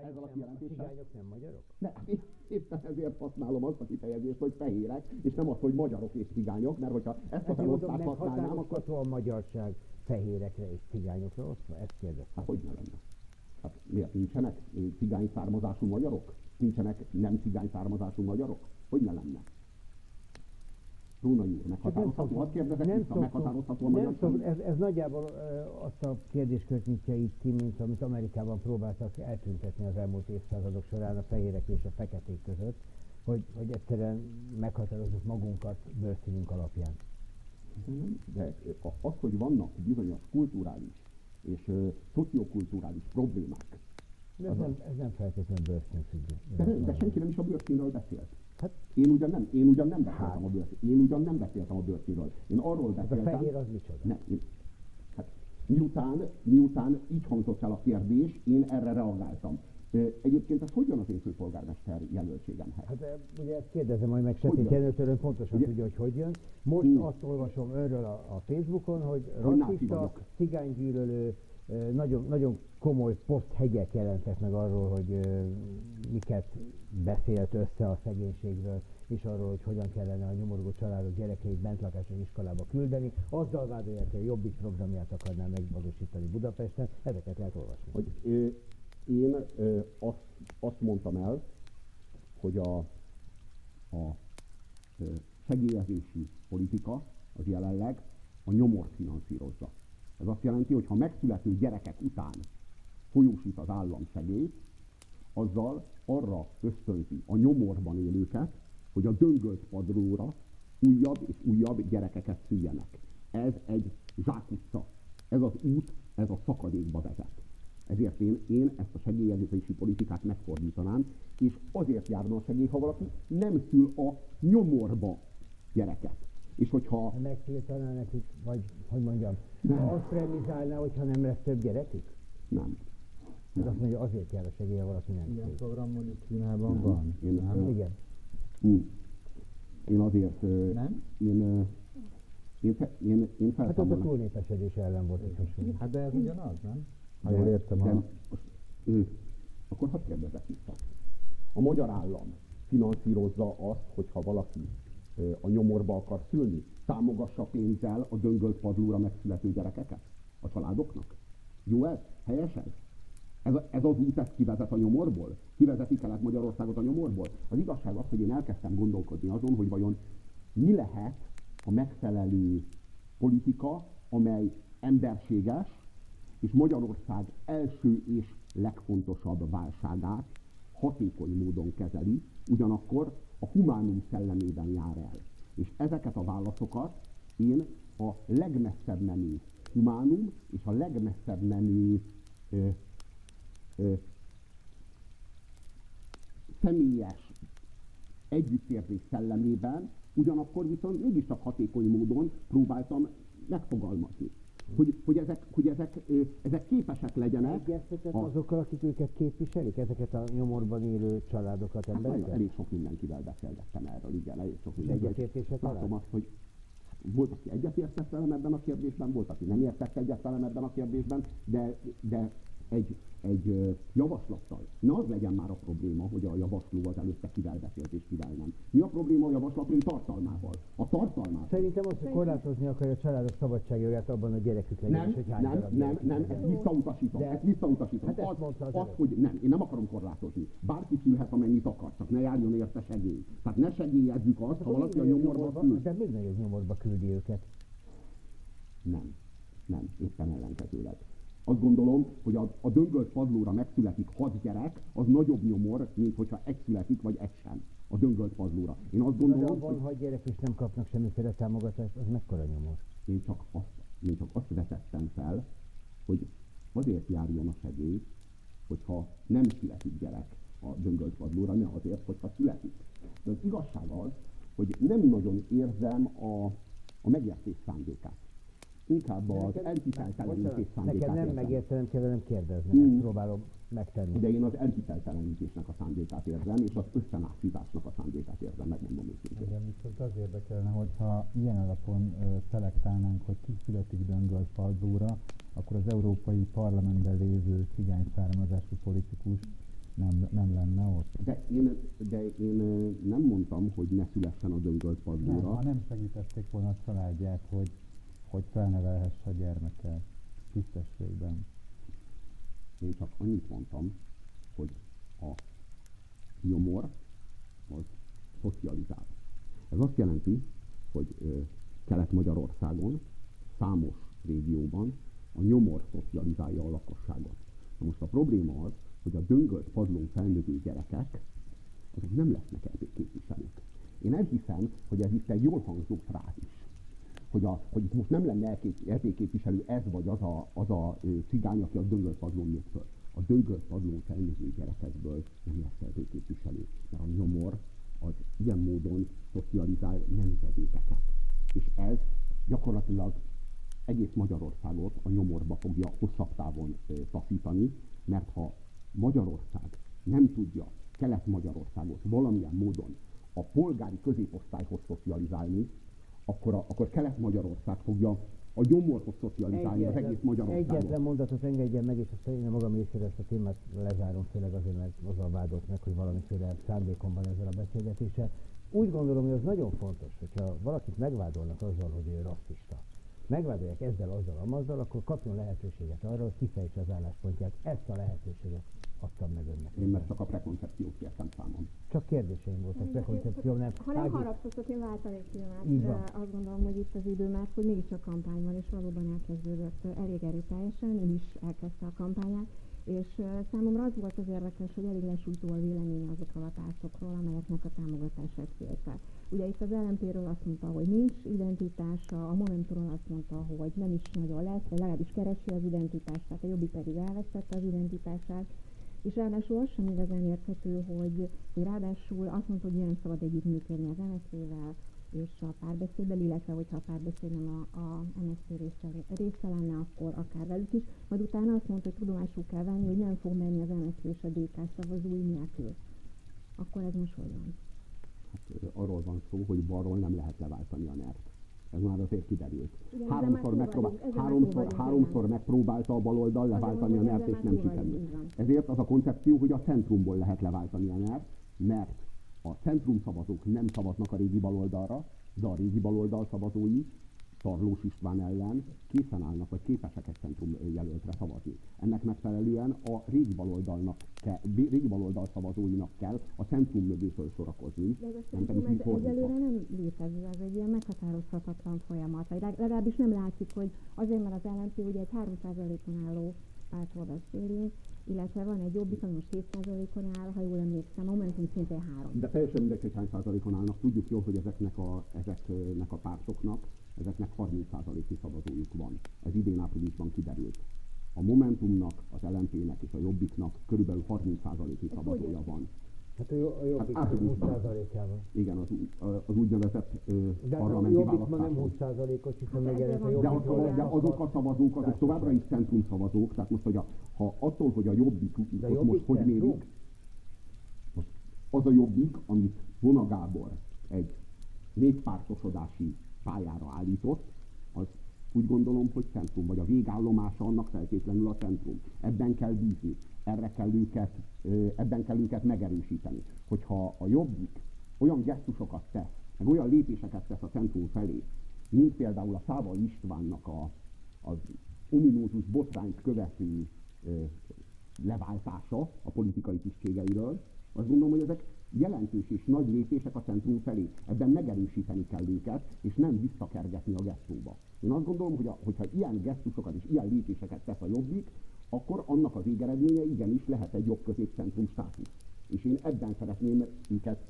ezzel a kijelentéssel. Cigányok nem magyarok? Ne, éppen ezért használom azt a kifejezést, hogy fehérek, és nem azt, hogy magyarok és cigányok, mert hogyha ezt a felosztást használnám, akkor... a magyarság fehérekre és cigányokra osztva? Ezt kérdeztem. Hát hogy ne lenne? Hát miért nincsenek cigány származású magyarok? Nincsenek nem cigány származású magyarok? Hogy ne lenne? Rónai úr, meghatározható, azt kérdezek vissza, meghatározható a magyarság? Ez nagyjából azt a kérdéskört nyitja itt ki, mint amit Amerikában próbáltak eltüntetni az elmúlt évszázadok során a fehérek és a feketék között, hogy egyszerűen meghatározzuk magunkat bőrszínünk alapján. De az, hogy vannak bizonyos kulturális és szociokulturális problémák. Ez nem feltétlenül bőrszín függő. De senki nem is a bőrszínről beszélt. Hát, én ugyan nem beszéltem a bőrszínről. Én arról beszéltem... A fehér az micsoda? Nem, miután így hangzott el a kérdés, én erre reagáltam. Egyébként ez hogy jön az én főpolgármester jelöltségemhez? Hát ugye ezt kérdezem majd meg Setély Jenőtől, ön pontosan ugye? Tudja, hogy jön. Most azt olvasom önről a Facebookon, hogy rasszista, cigánygyűlölő, nagyon komoly poszthegyek jelentek meg arról, hogy miket beszélt össze a szegénységről, és arról, hogy hogyan kellene a nyomorgó családok gyerekeit bentlakásos iskolába küldeni. Azzal vádolják, hogy a Jobbik programját akarná megvalósítani Budapesten. Ezeket lehet olvasni. Hogy, én azt mondtam el, hogy a segélyezési politika az jelenleg a nyomort finanszírozza. Ez azt jelenti, hogy ha megszülető gyerekek után folyósít az állam segélyt, azzal arra ösztönzi a nyomorban élőket, hogy a döngölt padlóra újabb és újabb gyerekeket szüljenek. Ez egy zsákutca. Ez az út, ez a szakadékba vezet. Ezért én ezt a segélyezési politikát megfordítanám, és azért járna a segély, ha valaki nem szül a nyomorba gyereket. És hogyha... Megtiltaná nekik, vagy hogy mondjam, azt premizálná, hogyha nem lesz több gyerekük? Nem. Ez azt mondja, azért jár a segély, ha valaki nem szül. Ilyen program mondjuk Kínában van? Igen. Én azért... Nem? Én felszámolom. Hát ott a túlnépesedés ellen volt egy hasonló. Hát de ez ugyanaz, nem? Ha jól értem akkor hadd kérdezek vissza. A magyar állam finanszírozza azt, hogyha valaki a nyomorba akar szülni, támogassa pénzzel a döngölt padlóra megszülető gyerekeket a családoknak? Jó ez? Helyes ez? Ez az út, ezt kivezet a nyomorból? Kivezeti Kelet-Magyarországot a nyomorból? Az igazság az, hogy én elkezdtem gondolkodni azon, hogy vajon mi lehet a megfelelő politika, amely emberséges, és Magyarország első és legfontosabb válságát hatékony módon kezeli, ugyanakkor a humánum szellemében jár el. És ezeket a válaszokat én a legmesszebb menő humánum és a legmesszebb menő személyes együttérzés szellemében, ugyanakkor viszont mégiscsak hatékony módon próbáltam megfogalmazni. Hogy ezek képesek legyenek. Egyeztetett azokkal, akik őket képviselik, ezeket a nyomorban élő családokat, embereket? Elég sok mindenkivel beszélgettem erről, igen, elég sok mindenkivel. Egyetértések látom azt, hogy volt, aki egyetértett velem ebben a kérdésben, volt, aki nem értett egyet velem ebben a kérdésben, de egy javaslattal. Ne az legyen már a probléma, hogy a javasló az előtte kivel beszélt és kivel nem. Mi a probléma a javaslatunk tartalmával? A tartalmával. Szerintem azt, hogy korlátozni akarja a családok szabadságjogát abban, a gyerekük legyen, és hogy hány nem, ezt visszautasítom. Hát az, hogy nem, én nem akarom korlátozni. Bárki szülhet, amennyit akar, csak ne járjon érte segély. Tehát ne segélyezzük azt, ha valaki a nyomorba küld. De még nagyobb nyomorba küldi őket. Nem, éppen ellenkezőleg. Azt gondolom, hogy a döngölt padlóra megszületik 6 gyerek, az nagyobb nyomor, mint hogyha egy születik, vagy egy sem a döngölt padlóra. Én azt gondolom, hogy... 6 gyerek és nem kapnak semmiféle támogatást, az mekkora nyomor? Én csak azt vetettem fel, hogy azért járjon a segély, hogyha nem születik gyerek a döngölt padlóra, ne azért, hogyha születik. De az igazság az, hogy nem nagyon érzem a megértés szándékát. inkább az elhiteltelenítés szándékát Nekem nem érzem. megértenem kell velem kérdezni, ezt próbálom megtenni. De én az elhiteltelenítésnek a szándékát érzem, és az összenászításnak a szándékát érzem, megmondom őszintén. Igen, viszont az érdekelne, hogyha ilyen alapon szelektálnánk, hogy ki születik Döngölt Padlóra, akkor az Európai Parlamentben lévő cigány származású politikus nem lenne ott. De én nem mondtam, hogy ne szülessen a Döngölt Padlóra. Nem, ha nem segítették volna a családját, hogy felnevelhesse a gyermeket tisztességben. Én csak annyit mondtam, hogy a nyomor az szocializál. Ez azt jelenti, hogy Kelet-Magyarországon számos régióban a nyomor szocializálja a lakosságot. Na most a probléma az, hogy a Döngölt Padlón felnövő gyerekek, azok nem lesznek EP képviselők. Én elhiszem, hogy ez itt egy jól hangzó frázis. Hogy itt most nem lenne EP képviselő ez vagy az a cigány, aki a Döngölt Padlón nőtt föl. A Döngölt Padlón felnövő gyerekekből nem lesz EP képviselő, mert a nyomor az ilyen módon szocializál nemzedékeket. És ez gyakorlatilag egész Magyarországot a nyomorba fogja hosszabb távon taszítani, mert ha Magyarország nem tudja Kelet-Magyarországot valamilyen módon a polgári középosztályhoz szocializálni, akkor Kelet-Magyarország fogja a nyomorhoz szocializálni az egész Magyarországot. Egyetlen mondatot engedjen meg, és aztán én a magam részéről ezt a témát lezárom, főleg azért, mert azzal vádolt meg, hogy valamiféle szándékom van ezzel a beszélgetéssel. Úgy gondolom, hogy az nagyon fontos, hogyha valakit megvádolnak azzal, hogy ő rasszista, megvádolják azzal, akkor kapjon lehetőséget arra, hogy kifejtse az álláspontját. Ezt a lehetőséget adtam meg önnek. Én meg csak a prekoncepciót kértem számon. Csak kérdéseim voltak, prekoncepció nem. Ha nem haragszok, én váltanék filmet. Azt gondolom, hogy itt az idő, mert hogy mégiscsak kampány van, és valóban elkezdődött elég erőteljesen, ő is elkezdte a kampányát. És számomra az volt az érdekes, hogy elég lesújtó a véleménye azokról a pártokról, amelyeknek a támogatását kérte. Ugye itt az LMP-ről azt mondta, hogy nincs identitása, a Momentumról azt mondta, hogy nem is nagyon lesz, vagy legalábbis keresi az identitást, tehát a Jobbik pedig elvesztette az identitását. És ráadásul az sem igazán érthető, hogy ráadásul azt mondta, hogy nem szabad együttműködni az MSZP-vel és a párbeszéddel, illetve hogyha a párbeszéd nem a MSZP része lenne, akkor akár velük is. Majd utána azt mondta, hogy tudomásul kell venni, hogy nem fog menni az MSZP és a DK szavazói nélkül. Akkor ez most hogy van? Hát, arról van szó, hogy balról nem lehet leváltani a NER-t. Ez már azért kiderült. Igen, Háromszor megpróbálta a baloldal leváltani a NER-t, és nem sikerült. Ezért az a koncepció, hogy a centrumból lehet leváltani a NER-t, mert a centrum szavazók nem szavaznak a régi baloldalra, de a régi baloldal szavazói Tarlós István ellen készen állnak, vagy képesek egy centrum jelöltre szavazni. Ennek megfelelően a régi baloldal szavazóinak kell a centrum mögé felsorakozni. De ez a centrum egyelőre nem létező, ez egy ilyen meghatározhatatlan folyamat. Vagy legalábbis nem látszik, hogy azért, mert az LMP ugye egy 3%-on álló pártról beszélünk, illetve van egy Jobbik, ami most 7%-on áll, ha jól emlékszem, a Momentum szintén 3. De teljesen mindegy, hogy hány százalékon állnak. Tudjuk jól, hogy ezeknek a pártoknak, ezeknek 30%-i szavazójuk van. Ez idén áprilisban kiderült. A Momentumnak, az LMP-nek és a Jobbiknak körülbelül 30%-i szavazója van. Hát a Jobbik 20%-ával. Igen, az úgynevezett parlamenti Jobbik választáson. ma nem 20%-os, hiszen megjelent a Jobbik. De azok a szavazók, azok továbbra is centrum szavazók, tehát most, hogy ha attól, hogy a Jobbik most hogy mérik, most az a Jobbik, amit Vona Gábor egy négypártosodási pályára állított, az úgy gondolom, hogy centrum, vagy a végállomása annak feltétlenül a centrum. Ebben kell bízni, ebben kell őket megerősíteni. Hogyha a Jobbik olyan gesztusokat tesz, meg olyan lépéseket tesz a centrum felé, mint például a Szával Istvánnak az ominózus botrányt követő leváltása a politikai tisztségeiről, azt gondolom, hogy ezek jelentős és nagy lépések a centrum felé. Ebben megerősíteni kell őket, és nem visszakergetni a gesztóba. Én azt gondolom, hogy hogyha ilyen gesztusokat és ilyen lépéseket tesz a Jobbik, akkor annak a végeredménye igenis lehet egy jobb középcentrum státusz. És én ebben szeretném őket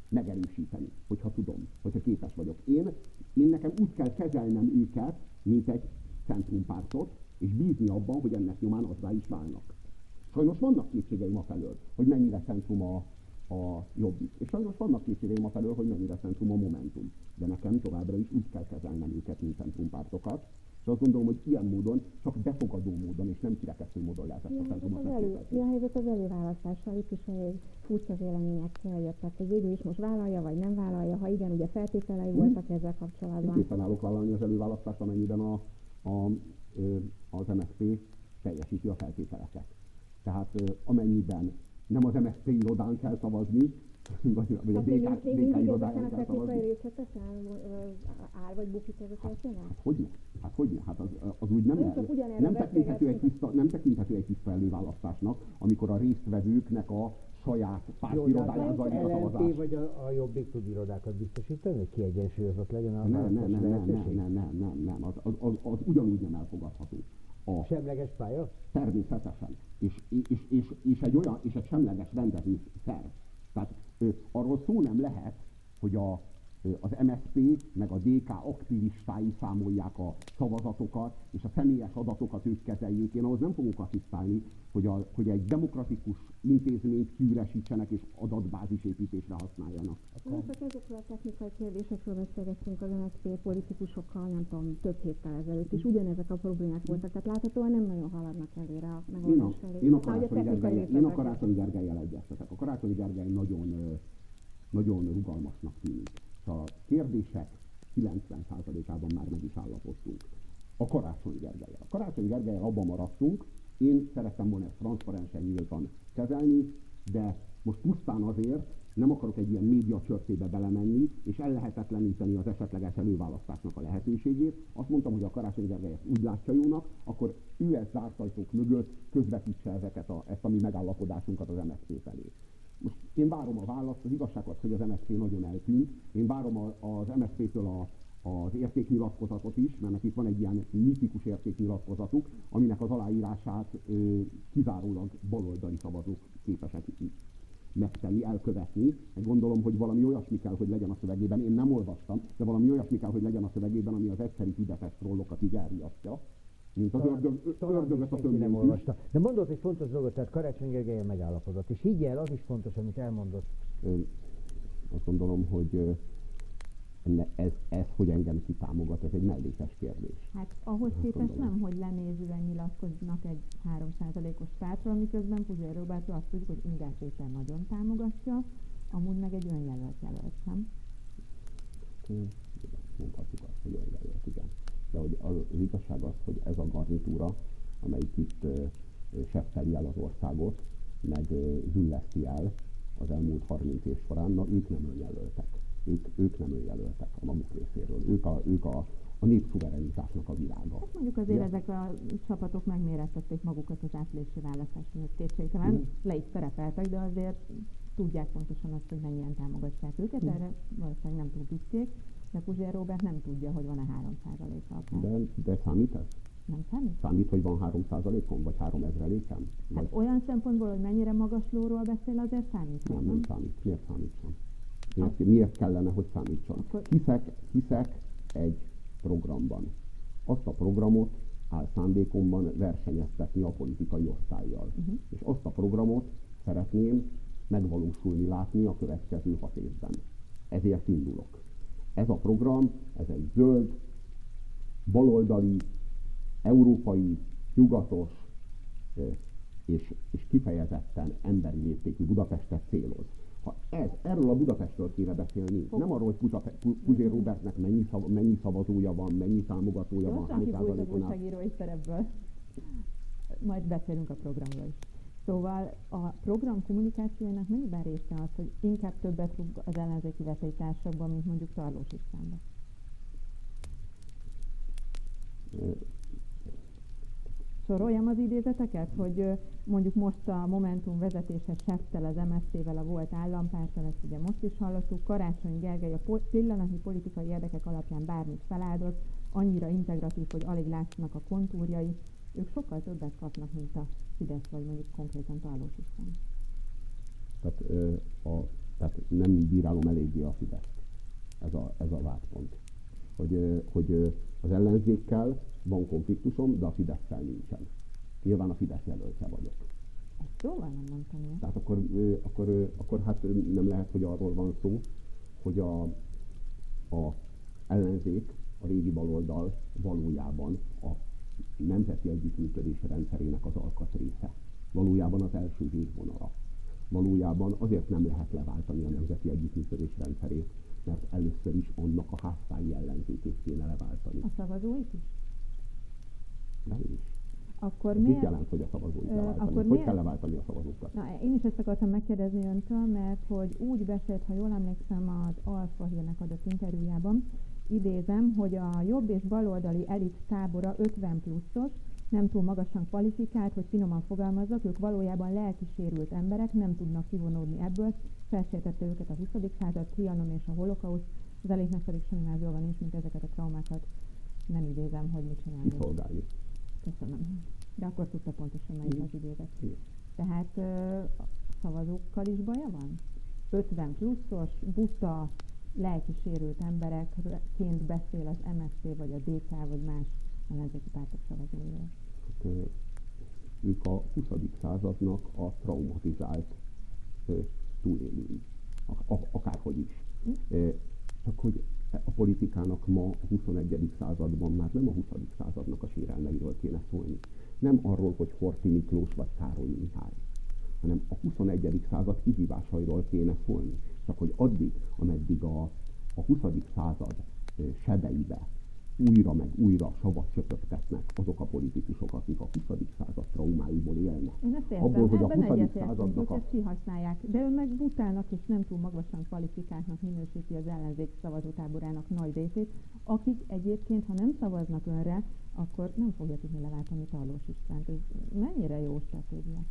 megerősíteni, hogyha tudom, hogyha képes vagyok. Én nekem úgy kell kezelnem őket, mint egy centrumpártot, és bízni abban, hogy ennek nyomán azzá is válnak. Sajnos vannak kétségeim afelől, hogy mennyire centrum a Jobbik. És sajnos vannak kétségeim afelől, hogy mennyire centrum a Momentum. De nekem továbbra is úgy kell kezelnem őket, mint centrumpártokat, És azt gondolom, hogy ilyen módon, csak befogadó módon, és nem kirekesztő módon lehet ezt a centrumot megképzelni. Mi a helyzet az előválasztással? Itt is elég furcsa vélemények jöttek, hogy végül is most vállalja, vagy nem vállalja, ha igen, ugye feltételei voltak ezzel kapcsolatban. Készen állok vállalni az előválasztást, amennyiben az MSZP teljesíti a feltételeket. Tehát amennyiben nem az MSZP irodán kell szavazni, vagy a DK irodáján kell szavazni. Áll vagy bukik ez a történet? Hát hogyne? Hát az úgy nem tekinthető egy tiszta előválasztásnak, amikor a résztvevőknek a saját pártirodáján zajlik a szavazás. LNP vagy a Jobbik tud irodákat biztosítani, hogy kiegyensúlyozott legyen a Nem, az ugyanúgy nem elfogadható. Semleges pálya? Természetesen. És egy semleges rendező szerv. Tehát arról szó nem lehet, hogy az MSZP meg a DK aktivistái számolják a szavazatokat, és a személyes adatokat ők kezeljék. Én ahhoz nem fogok asszisztálni, hogy egy demokratikus intézményt kiüresítsenek és adatbázisépítésre használjanak. Csak ezekről a technikai kérdésekről beszélgettünk az MSZP politikusokkal, nem tudom, több héttel ezelőtt is. Ugyanezek a problémák voltak, tehát láthatóan nem nagyon haladnak előre a megoldás felé. Én a Karácsony Gergellyel egyeztetek. A Karácsony Gergely nagyon rugalmasnak tűnik. A kérdések 90%-ában már meg is állapodtunk. A Karácsony Gergellyel. A Karácsony Gergellyel abban maradtunk, én szerettem volna ezt transzparensen, nyíltan kezelni, de most pusztán azért nem akarok egy ilyen média csörtébe belemenni, és ellehetetleníteni az esetleges előválasztásnak a lehetőségét. Azt mondtam, hogy a Karácsony Gergely ezt úgy látja jónak, akkor ő ezt zárt ajtók mögött közvetítse ezt a mi megállapodásunkat az MSZP felé. Most én várom a választ, az igazság az, hogy az MSZP nagyon eltűnt. Én várom az MSZP-től az értéknyilatkozatot is, mert itt van egy ilyen mitikus értéknyilatkozatuk, aminek az aláírását kizárólag baloldali szavazók képesek megtenni, elkövetni. Gondolom, hogy valami olyasmi kell, hogy legyen a szövegében. Én nem olvastam, de valami olyasmi kell, hogy legyen a szövegében, ami az egyszeri fideszes trollokat így elriasztja. Mint az ördögöt a nem olvasta. De mondott egy fontos dolgot, tehát Karácsony Gergellyel megállapodott. És higgyel, az is fontos, amit elmondott. Azt gondolom, hogy ez hogy engem kitámogat, ez egy mellékes kérdés. Hát ahhoz képest nem, hogy lenézően nyilatkoznak egy 3%-os pártról, miközben Puzsér Robertről azt tudjuk, hogy Ungár Péter nagyon támogatja, amúgy meg egy önjelölt, nem? Mondhatjuk azt, hogy önjelölt, igen. De hogy az igazság az, hogy ez a garnitúra, amelyik itt sefteli el az országot, meg zülleszti el az elmúlt 30 év során, na ők nem önjelöltek. Ők nem önjelöltek a maguk részéről. Ők a népszuverenitásnak a világa. Hát mondjuk azért ezek a csapatok megmérettették magukat az áprilisi választáson, ez kétségtelen. Le is szerepeltek, de azért tudják pontosan azt, hogy mennyien támogatják őket, erre valószínűleg nem túl büszkék, de Puzsér Róbert nem tudja, hogy van-e 3%-a. De számít ez? Nem számít? Számít, hogy van 3%-on, vagy 3000%-en? Hát olyan szempontból, hogy mennyire magas lóról beszél, azért számít. Nem számít. Miért számítson? Miért kellene, hogy számítson? Hiszek egy programban. Azt a programot áll szándékomban versenyeztetni a politikai osztállyal. És azt a programot szeretném megvalósulni, látni a következő 6 évben. Ezért indulok. Ez a program, ez egy zöld, baloldali, európai, nyugatos és kifejezetten emberi léptékű Budapestet céloz. Ha erről a Budapestről kéne beszélni, nem arról, hogy Puzsér Robertnek mennyi szavazója van, mennyi támogatója van, hány százalékon áll. Újságírói szerepből. Majd beszélünk a programról is. Szóval a program kommunikációjának mennyiben része az, hogy inkább többet rúg az ellenzéki vetélytársakban, mint mondjuk Tarlós Istvánban? Soroljam az idézeteket, hogy mondjuk most a Momentum vezetése septel az MSZP-vel, a volt állampárttal, ezt ugye most is hallottuk, Karácsony Gergely a pillanatnyi politikai érdekek alapján bármit feláldott, annyira integratív, hogy alig látszanak a kontúrjai, ők sokkal többet kapnak, mint a Fidesz, vagy mondjuk konkrétan Tarlós István. Tehát nem bírálom eléggé a Fideszt. Ez a vádpont. Hogy az ellenzékkel van konfliktusom, de a Fidesszel nincsen. Nyilván a Fidesz jelöltje vagyok. Ezt jóval nem mondtam én. Tehát akkor hát nem lehet, hogy arról van szó, hogy a ellenzék a régi baloldal valójában a nemzeti együttműködés rendszerének az alkatrésze. Valójában az első végvonala. Valójában azért nem lehet leváltani a nemzeti együttműködés rendszerét, mert először is annak a háztáji ellenzékét kéne leváltani. A szavazóit is? Nem is. Akkor mit jelent, hogy a szavazóit leváltani? Hogy kell leváltani a szavazókat? Na, én is ezt akartam megkérdezni öntől, mert hogy úgy beszélt, ha jól emlékszem, az Alfa Hírnek adott interjújában, idézem, hogy a jobb és baloldali elit tábora 50 pluszos, nem túl magasan kvalifikált, hogy finoman fogalmazzak, ők valójában lelkisérült emberek, nem tudnak kivonódni ebből, felsértette őket a 20. század, Trianon és a holokauszt, az elitnek pedig semmi más dolga nincs, mint ezeket a traumákat. Nem idézem, hogy mit csinálni. Kiszolgálni. Köszönöm. De akkor tudta pontosan melyik az idézet. Tehát szavazókkal is baja van? 50 pluszos, buta, lelkisérült emberekként beszél az MSZP, vagy a DK, vagy más ellenzéki pártok szavazóiról. Hát, ők a 20. századnak a traumatizált túlélői. Akárhogy is. Csak hogy a politikának ma a 21. században már nem a 20. századnak a sérelmeiről kéne szólni. Nem arról, hogy Horthy Miklós vagy Károly Mihály, hanem a 21. század kihívásairól kéne szólni. Csak hogy addig, ameddig a 20. század sebeibe újra meg újra savat csöpögtetnek azok a politikusok, akik a 20. század traumáiból élnek. Én ezt értem, abból, hogy a 20. századnak őket kihasználják, de ő meg butának és nem túl magasan kvalifikáltnak minősíti az ellenzék szavazótáborának nagy részét, akik egyébként, ha nem szavaznak önre, akkor nem fogja tudni leváltani Tarlós Istvánt. Ez mennyire jó stratégia?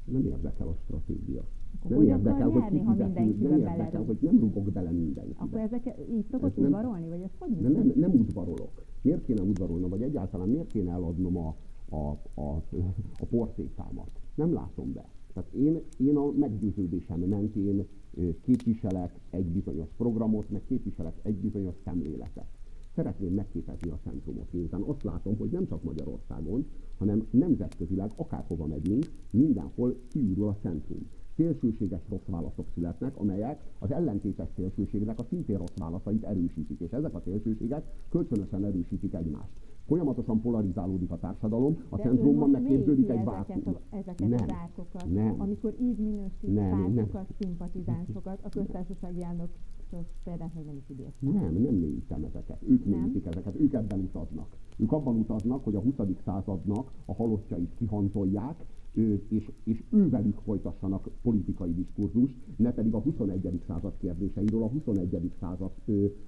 Nem érdekel a stratégia. Nem érdekel, hogy kifizetni, nem érdekel, hogy nem rugok bele mindenkibe. Akkor ezek így szokott udvarolni, vagy ez hogy működik? Nem udvarolok. Miért kéne udvarolnom, vagy egyáltalán miért kéne eladnom a portékámat? Nem látom be. Tehát én a meggyőződésem mentén képviselek egy bizonyos programot, meg képviselek egy bizonyos szemléletet. Szeretném megképezni a centrumot, miután azt látom, hogy nem csak Magyarországon, hanem nemzetközileg, akárhova megyünk, mindenhol kiürül a centrum. Szélsőséges rossz válaszok születnek, amelyek az ellentétes szélsőségnek a szintén rossz válaszait erősítik, és ezek a szélsőségek kölcsönösen erősítik egymást. Folyamatosan polarizálódik a társadalom, a centrumban megképződik egy vákum. Ezeket az árkokat, amikor így minősít pártokat, szimpatizánsokat, a köztársasági elnök példát még nem is idéztem. Nem mélyítem ezeket. Ők mélyítik ezeket, ők ebben utaznak. Ők abban utaznak, hogy a 20. századnak a halottjait kihancolják, és ővelük folytassanak politikai diskurzust, ne pedig a 21. század kérdéseiről, a 21. század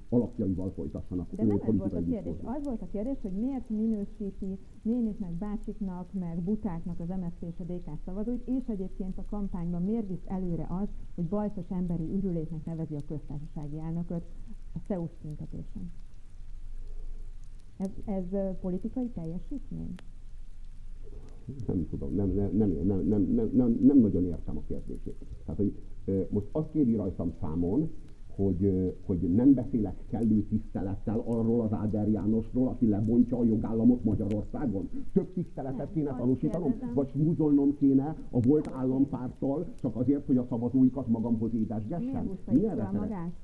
alapjaival folytassanak politikai diskurzust. De nem ez volt a kérdés. Az volt a kérdés, hogy miért minősíti néniknek, bácsiknak, meg butáknak az MSZP és a DK szavazóit, és egyébként a kampányban miért visz előre az, hogy bajszos emberi ürüléknek nevezi a köztársasági elnököt a CEUS tüntetésen. Ez politikai teljesítmény? Nem tudom, nem nagyon értem a kérdését. Tehát, hogy most azt kéri rajtam számon, hogy nem beszélek kellő tisztelettel arról az Áder Jánosról, aki lebontja a jogállamot Magyarországon. Több tiszteletet kéne tanúsítanom, vagy smúzolnom kéne a volt állampárttal, csak azért, hogy a szavazóikat magamhoz édesgessem.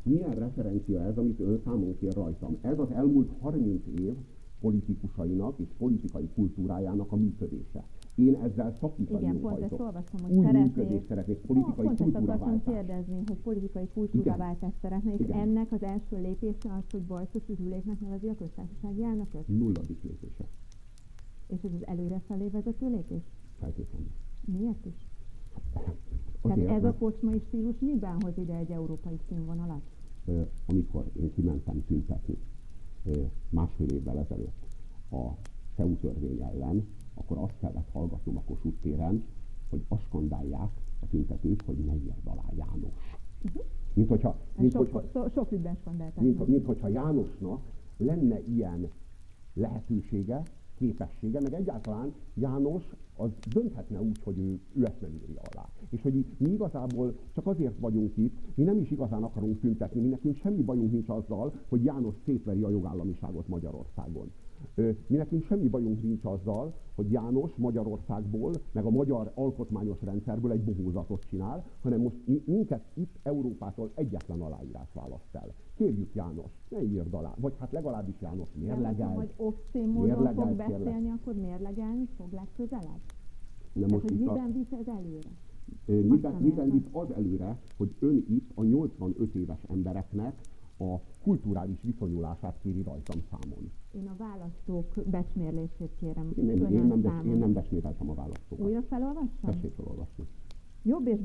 Milyen referencia ez, amit ön számon kér rajtam? Ez az elmúlt 30 év politikusainak és politikai kultúrájának a működése. Én ezzel szakítani pont ezt olvastam, hogy új működést szeretnék, politikai kultúraváltást. Pont ezt akartam kérdezni, hogy politikai kultúraváltást szeretnék. Ennek az első lépése az, hogy bajszos ürüléknek nevezi a köztársasági elnököt? 0. lépése. És ez az előrefelé vezető lépés? Feltétlenül. Miért is? Tehát ez a kocsmai stílus miben hoz ide egy európai színvonalat? Amikor én kimentem tüntetni másfél évvel ezelőtt a CEU törvény ellen, akkor azt kellett hallgatnom a Kossuth téren, hogy azt skandálják a tüntetők, hogy ne írd alá János. Sok ügyben skandálták. Mint hogyha Jánosnak lenne ilyen lehetősége, képessége, meg egyáltalán János az dönthetne úgy, hogy ő ezt nem írja alá. És hogy mi igazából csak azért vagyunk itt, mi nem is igazán akarunk tüntetni, mi nekünk semmi bajunk nincs azzal, hogy János szétveri a jogállamiságot Magyarországon. Mi nekünk semmi bajunk nincs azzal, hogy János Magyarországból, meg a magyar alkotmányos rendszerből egy bohózatot csinál, hanem most minket itt Európától egyetlen aláírás választ el. Kérjük János, ne írd alá, vagy hát legalábbis János mérlegel. Hogy obszén módon fog beszélni, akkor mérlegelni fog legközelebb? Tehát, hogy miben visz ez előre? Miben visz az előre, hogy ön itt a 85 éves embereknek a kulturális viszonyulását kéri rajtam számon. Én a választók becsmérlését kérem. Én nem becsméreltem a választókat. Újra felolvassam? Tessék felolvasni. Jobb és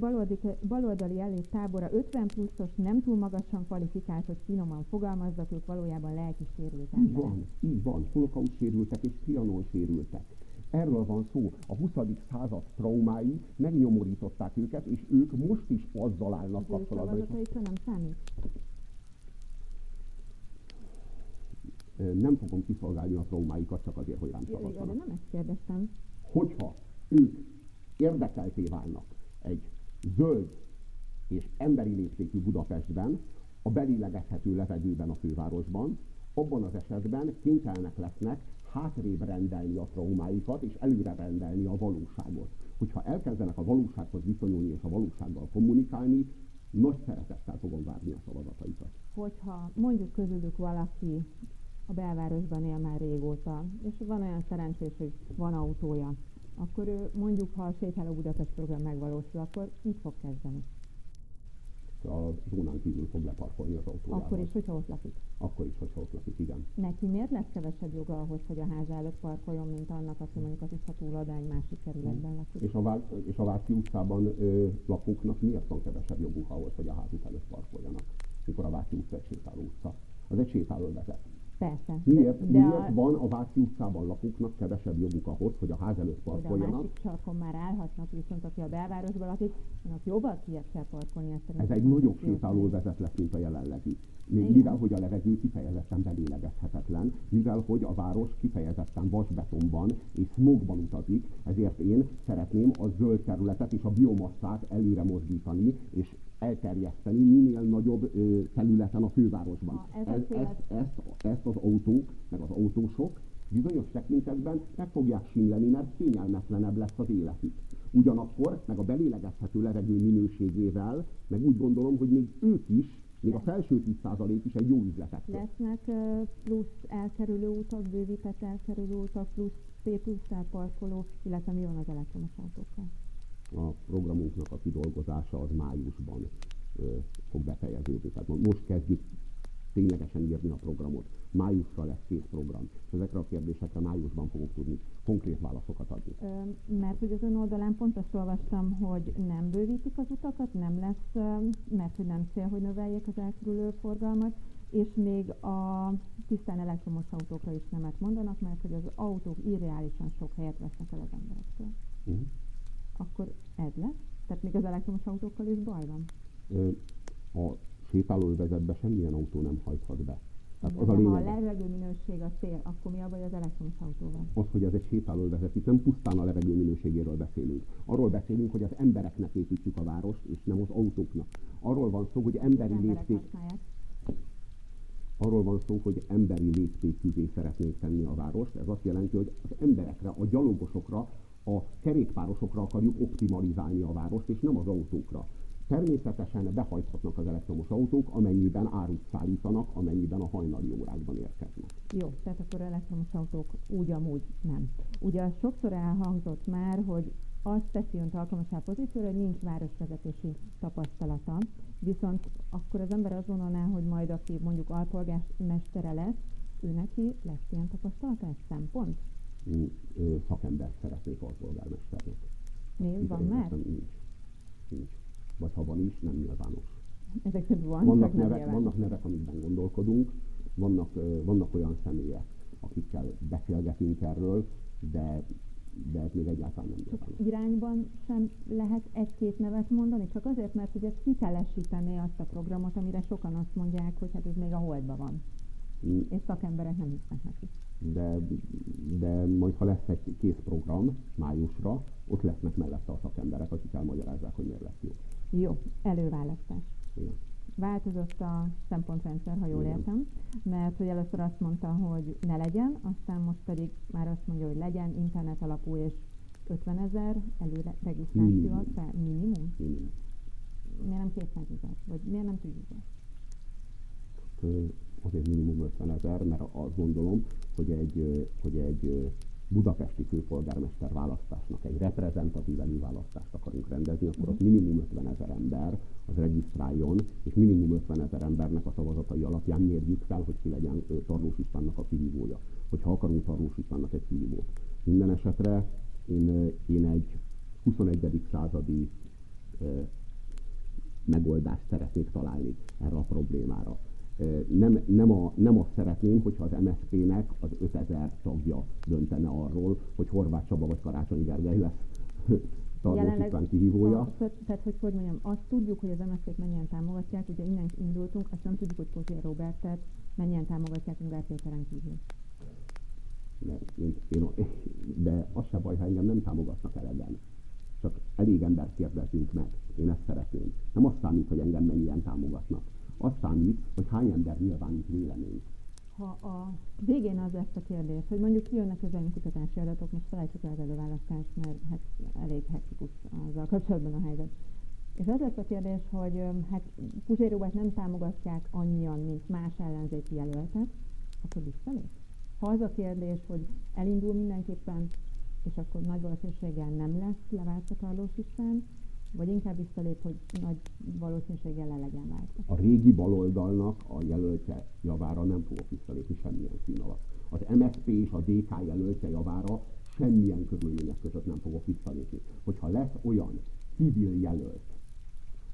baloldali elit tábora 50 pluszos, nem túl magasan kvalifikált, hogy finoman fogalmazzak, ők valójában lelki sérült emberek. Így van, holokauszt sérültek és trianon sérültek. Erről van szó, a 20. század traumái megnyomorították őket, és ők most is azzal állnak kapcsolatban. Az ő szavazataikra nem számít? Nem fogom kiszolgálni a traumáikat csak azért, hogy rám szavazzanak. De nem ezt kérdeztem. Hogyha ők érdekelté válnak egy zöld és emberi léptékű Budapestben, a belélegezhető levegőben a fővárosban, abban az esetben kénytelenek lesznek hátrébb rendelni a traumáikat, és előre rendelni a valóságot. Hogyha elkezdenek a valósághoz viszonyulni és a valósággal kommunikálni, nagy szeretettel fogom várni a szavazataikat. Hogyha mondjuk közülük valaki a belvárosban él már régóta, és van olyan szerencsés, hogy van autója, akkor ő mondjuk, ha a Sétáló Budapest program megvalósul, akkor mit fog kezdeni? A zónán kívül fog leparkolni az autójával. Akkor is, hogyha ott lakik? Akkor is, hogyha ott lakik, igen. Neki miért lesz kevesebb joga ahhoz, hogy a ház előtt parkoljon, mint annak, aki mondjuk az Usza túloldal egy másik kerületben lakik? És a Váci utcában lakóknak miért van kevesebb joguk ahhoz, hogy a házuk előtt parkoljanak, mikor a Váci utca egy sétáló utca? Az egy sétálóvezet. Persze. Miért van a Váci utcában lakóknak kevesebb joguk ahhoz, hogy a ház előtt parkoljanak? De a másik sarkon már állhatnak, viszont aki a belvárosban lakik, annak jóval kijebb kell parkolni. Ez egy nagyobb sétálóvezet lesz, mint a jelenlegi. Mivel, hogy a levegő kifejezetten belélegezhetetlen, mivel, hogy a város kifejezetten vasbetonban és smogban utazik, ezért én szeretném a zöld területet és a biomasszát előre mozdítani, és elterjeszteni minél nagyobb területen a fővárosban. Ezt az autók, meg az autósok bizonyos tekintetben meg fogják sínleni, mert kényelmetlenebb lesz az életük. Ugyanakkor, meg a belélegezhető levegő minőségével, meg úgy gondolom, hogy még ők is, még a felső 10% is egy jó üzletet. Lesznek plusz elkerülő utak, bővített elkerülő utak, plusz P+-szel parkoló, illetve mi van az elektromos autókkal? A programunknak a kidolgozása az májusban fog befejeződni. Tehát most kezdjük ténylegesen írni a programot. Májusra lesz 2 program. És ezekre a kérdésekre májusban fogok tudni konkrét válaszokat adni. Mert hogy az ön oldalán pont azt olvastam, hogy nem bővítik az utakat, nem lesz, mert hogy nem cél, hogy növeljék az elkerülő forgalmat, és még a tisztán elektromos autókra is nemet mondanak, mert hogy az autók irreálisan sok helyet vesznek el az emberektől. Akkor ez lesz? Tehát még az elektromos autókkal is baj van? A sétálóövezetbe semmilyen autó nem hajthat be. Tehát az a lényeg. Ha a levegőminőség a cél, akkor mi a baj az elektromos autóval? Az, hogy ez egy sétálóövezet, itt nem pusztán a levegő minőségéről beszélünk. Arról beszélünk, hogy az embereknek építjük a várost, és nem az autóknak. Arról van szó, hogy Arról van szó, hogy emberi léptékűvé szeretnénk tenni a várost. Ez azt jelenti, hogy az emberekre, a gyalogosokra, a kerékpárosokra akarjuk optimalizálni a várost, és nem az autókra. Természetesen behajthatnak az elektromos autók, amennyiben árut szállítanak, amennyiben a hajnali órákban érkeznek. Jó, tehát akkor elektromos autók úgy amúgy nem. Ugye sokszor elhangzott már, hogy azt teszi önt alkalmassá pozícióra, hogy nincs városvezetési tapasztalata, viszont akkor az ember azt gondolná, hogy majd aki mondjuk alpolgármestere lesz, ő neki lesz ilyen tapasztalata, ez szempont? Szakembert szeretnék alpolgármesternek. Név van már? Nincs. Vagy ha van is, nem nyilvános. Ezek szerint vannak nevek, amikben gondolkodunk, vannak olyan személyek, akikkel beszélgetünk erről, de ez még egyáltalán nem nyilvános. Irányban sem lehet egy-két nevet mondani? Csak azért, mert hogy ez hitelesítené azt a programot, amire sokan azt mondják, hogy hát ez még a holdban van. És szakemberek nem hisznek neki. De majd, ha lesz egy kész program májusra, ott lesznek mellette a szakemberek, akik elmagyarázzák, hogy miért lesz jó. Jó, előválasztás. Igen. változott a szempontrendszer, ha jól értem, mert hogy először azt mondta, hogy ne legyen, aztán most pedig már azt mondja, hogy legyen internet alapú és 50 000 előregisztráció, tehát minimum. Miért nem 200 000? Vagy miért nem 10 000? Azért minimum 50 000, mert azt gondolom, hogy egy budapesti főpolgármester választásnak egy reprezentatív előválasztást akarunk rendezni, akkor ott minimum 50 000 ember az regisztráljon, és minimum 50 000 embernek a szavazatai alapján mérjük fel, hogy ki legyen Tarlós Istvánnak a kihívója, hogyha akarunk Tarlós Istvánnak egy kihívót. Minden esetre én egy 21. századi megoldást szeretnék találni erre a problémára. Nem azt szeretném, hogyha az MSZP-nek az 5000 tagja döntene arról, hogy Horváth Csaba vagy Karácsony Gergely lesz Tarlós István kihívója. Tehát, hogy mondjam, azt tudjuk, hogy az MSZP-t mennyien támogatják, ugye innen indultunk, azt nem tudjuk, hogy Pozsér Róbertet mennyien támogatják Ungár Péteren kívül. De az se baj, ha engem nem támogatnak elegen. Csak elég embert kérdezzünk meg. Én ezt szeretném. Nem azt számít, hogy engem mennyien támogatnak. Azt számít, hogy hány ember nyilvánít véleményt. Ha a végén az lesz a kérdés, hogy mondjuk kijönnek az kutatási adatok, most felejtsük el az előválasztást, mert hát elég hektikus azzal kapcsolatban a helyzet. És az lesz a kérdés, hogy hát Puzsér Róbert nem támogatják annyian, mint más ellenzéki jelöltet, akkor visszalép? Ha az a kérdés, hogy elindul mindenképpen, és akkor nagy valószínűséggel nem lesz leváltva Tarlós István, vagy inkább visszalép, hogy nagy valószínűséggel le legyen váltva. A régi baloldalnak a jelöltje javára nem fogok visszalépni semmilyen szín alatt. Az MSZP és a DK jelöltje javára semmilyen körülmények között nem fogok visszalépni. Hogyha lesz olyan civil jelölt,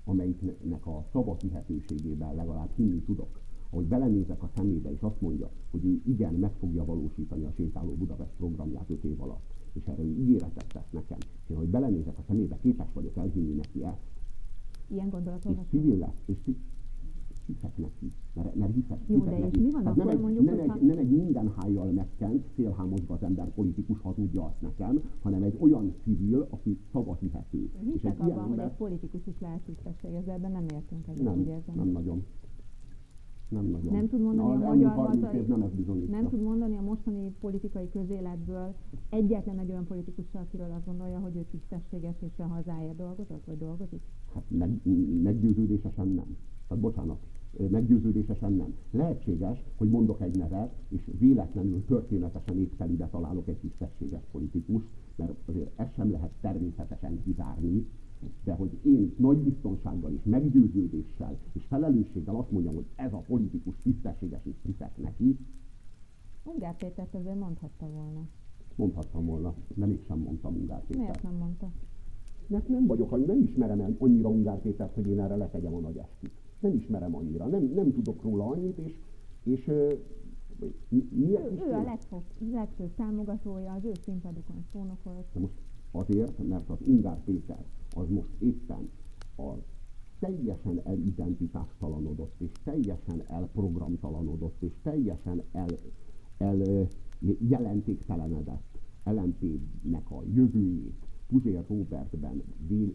amelyiknek a szava hihetőségében legalább hinni tudok, ahogy belenézek a szemébe, és azt mondja, hogy ő igen, meg fogja valósítani a Sétáló Budapest programját 5 év alatt, és erről ígéretet tesz nekem, és én, ahogy belenézek a szemébe, képes vagyok elhinni neki ezt. Ilyen gondolatot. És civil lesz, és hiszek neki, mert hiszek jó, de neki. És mi van akkor, mondjuk, nem egy minden hájjal megkent, félhámozva az ember politikus hazudja azt nekem, hanem egy olyan civil, aki szavahihető. Hiszek abban, hogy egy politikus is lehet tisztességes, ebben nem értünk egyet, úgy érzem. Nem nagyon. Nem tud mondani nem tud mondani a mostani politikai közéletből egyetlen egy olyan politikussal, akiről azt gondolja, hogy ő tisztességes és a hazáért dolgozott, vagy dolgozik? Hát meggyőződésesen nem. Tehát bocsánat, meggyőződésesen nem. Lehetséges, hogy mondok egy nevet, és véletlenül történetesen éppen ide találok egy tisztességes politikust, mert azért ezt sem lehet természetesen kizárni, de hogy én nagy biztonsággal és meggyőződéssel és felelősséggel azt mondjam, hogy ez a politikus tisztességes és hiszek neki. Ungár Pétert azért mondhatta volna. Mondhattam volna, de mégsem mondtam Ungár Pétert. Miért nem mondta? Mert nem vagyok, nem ismerem annyira Ungár Pétert, hogy én erre letegyem a nagy esküt. Nem ismerem annyira, nem tudok róla annyit, és ő a legfőbb támogatója, az ő színpadukon szónokolt. De most azért, mert az Ungár Péter az most éppen a teljesen elidentitástalanodott, és teljesen elprogramtalanodott, és teljesen jelentéktelenedett LMP-nek a jövőjét Puzsér Róbertben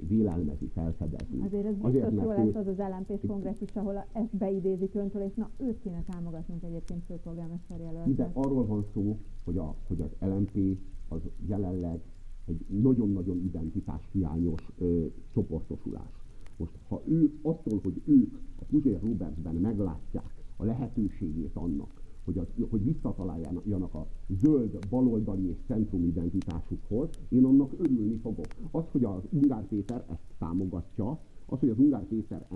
vélelmezi felfedezni. Azért ez biztos jó lesz az az LMP-s kongresszus, ahol ezt beidézik öntől, és na őt kéne támogatnunk egyébként főpolgármester jelöltet. De arról van szó, hogy az LMP az jelenleg egy nagyon-nagyon identitáshiányos csoportosulás. Most, ha attól, hogy ők a Puzsér Róbertben meglátják a lehetőségét annak, hogy visszataláljanak a zöld, baloldali és centrum identitásukhoz, én annak örülni fogok. Az, hogy az Ungár Péter ezt támogatja, az, hogy az Ungár Péter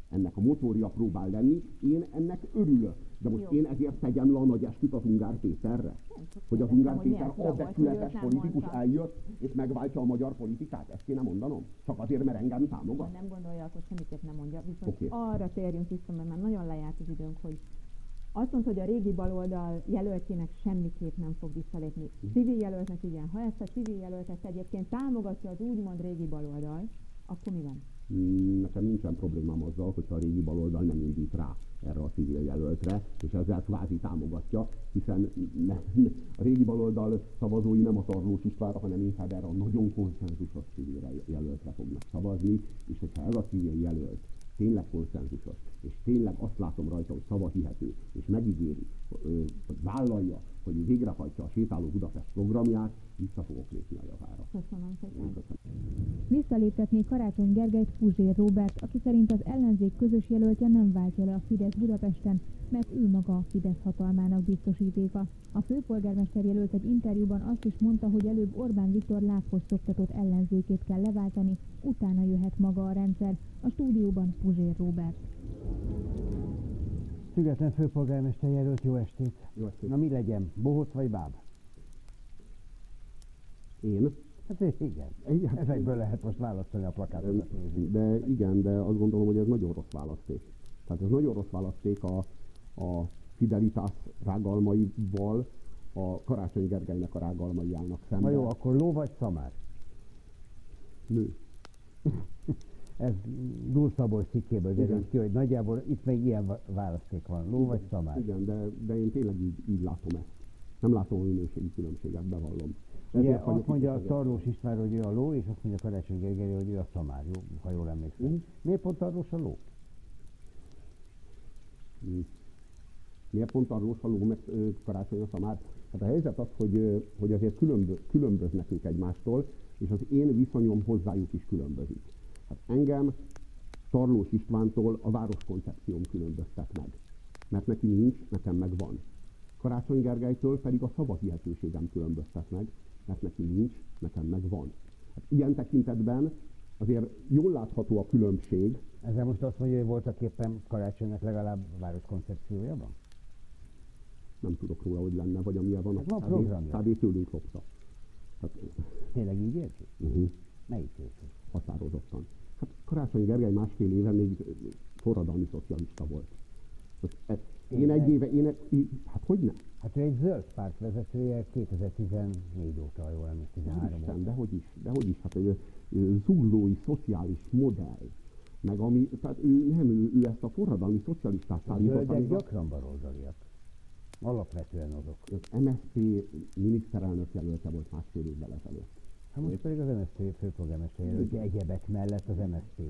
ennek a motorja próbál lenni, én ennek örülök. De most én ezért tegyem le a nagy esküt az Ungár Péterre? Hogy az Ungár Péter a becsületes politikus eljött, és megváltja a magyar politikát? Ezt kéne mondanom? Csak azért, mert engem támogat? Ha nem gondolja, akkor semmiképp nem mondja. Viszont arra térjünk vissza, mert már nagyon lejárt az időnk, hogy azt mondta, hogy a régi baloldal jelöltjének semmiképp nem fog visszalépni. Civil jelöltnek igen. Ha ezt a civil jelöltet egyébként támogatja az úgymond régi baloldal, akkor mi van? Nekem nincsen problémám azzal, hogyha a régi baloldal nem indít rá erre a civil jelöltre, és ezzel kvázi támogatja, hiszen a régi baloldal szavazói nem a Tarlós Istvánra, hanem inkább erre a nagyon konszenzusos civil jelöltre fognak szavazni, és hogyha ez a civil jelölt tényleg konszenzusos, és tényleg azt látom rajta, hogy szavahihető, és megígéri, hogy vállalja, hogy végrehajtja a Sétáló Budapest programját, vissza fogok lépni a javára. Köszönöm szépen. Visszaléptetné Karácsony Gergelyt Puzsér Róbert, aki szerint az ellenzék közös jelöltje nem váltja le a Fidesz Budapesten, mert ő maga a Fidesz hatalmának biztosítéka. A főpolgármester jelölt egy interjúban azt is mondta, hogy előbb Orbán Viktor lábhoz szoktatott ellenzékét kell leváltani, utána jöhet maga a rendszer. A stúdióban Puzsér Róbert. Független főpolgármester jelölt, jó estét. Jó estét. Na mi legyen, bohóc vagy báb? Én? Hát igen. Ezekből lehet most választani a plakátokat nézni. De igen, de azt gondolom, hogy ez nagyon rossz választék. Tehát ez nagyon rossz választék a Fidelitás rágalmaival, a Karácsony Gergelynek a rágalmai állnak szemben. Na jó, akkor ló vagy szamár? Nő. Ez Dúl Szabolcs cikkéből derült ki, hogy nagyjából itt még ilyen választék van, ló vagy szamár. Igen, de én tényleg így látom ezt. Nem látom a minőségi különbséget, bevallom. Ugye azt mondja a Tarlós István, hogy ő a ló, és azt mondja Karácsony Gergely, hogy ő a szamár, jó, ha jól emlékszem. Miért pont Tarlós a ló? Miért pont Tarlós a ló, meg Karácsony a szamár? Hát a helyzet az, hogy azért különböznek ők egymástól, és az én viszonyom hozzájuk is különbözik. Hát engem Tarlós Istvántól a városkoncepcióm különböztet meg. Mert neki nincs, nekem meg van. Karácsony Gergelytől pedig a szavahihetőségem különböztet meg, mert neki nincs, nekem meg van. Hát ilyen tekintetben azért jól látható a különbség. Ezzel most azt mondja, hogy voltak éppen Karácsonynak legalább városkoncepciója van? Nem tudok róla, hogy lenne, vagy amilyen van. Ez van programja. Kb. Tőlünk lopta. Hát, tényleg így érzi? Melyik érzi? Határozottan. Hát Karácsony Gergely másfél éve még forradalmi szocialista volt. Én egy éve, hát hogy ne? Hát ő egy zöld párt vezetője 2014 óta, jól emlékszem, 13 óta. Dehogy is, hát egy zuglói szociális modell. Meg ami, tehát ő ezt a forradalmi szocialistát szállította. A zöldek gyakran baloldaliak. Alapvetően azok. Az MSZP miniszterelnök jelölte volt másfél évvel ezelőtt. Hát most pedig az MSZP főpolgármester jelöltje egyebek mellett az MSZP.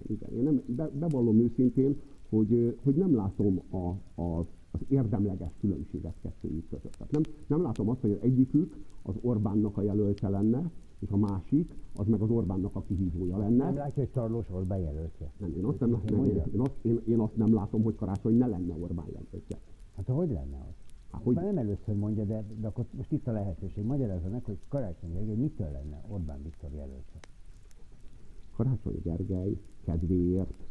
Igen. Én nem, bevallom őszintén, hogy nem látom az érdemleges különbséget kettőjük között. Tehát nem látom azt, hogy az egyikük az Orbánnak a jelölte lenne, és a másik, az meg az Orbánnak a kihívója lenne. Nem látja, hogy Tarlós Orbán jelöltje? Nem, én azt nem látom, hogy Karácsony ne lenne Orbán jelöltje. Hát hogy lenne az? Hát, hogy nem először mondja, de akkor most itt a lehetőség. Magyarázza meg, hogy Karácsony Gergely mitől lenne Orbán Viktor jelöltje? Karácsony Gergely kedvéért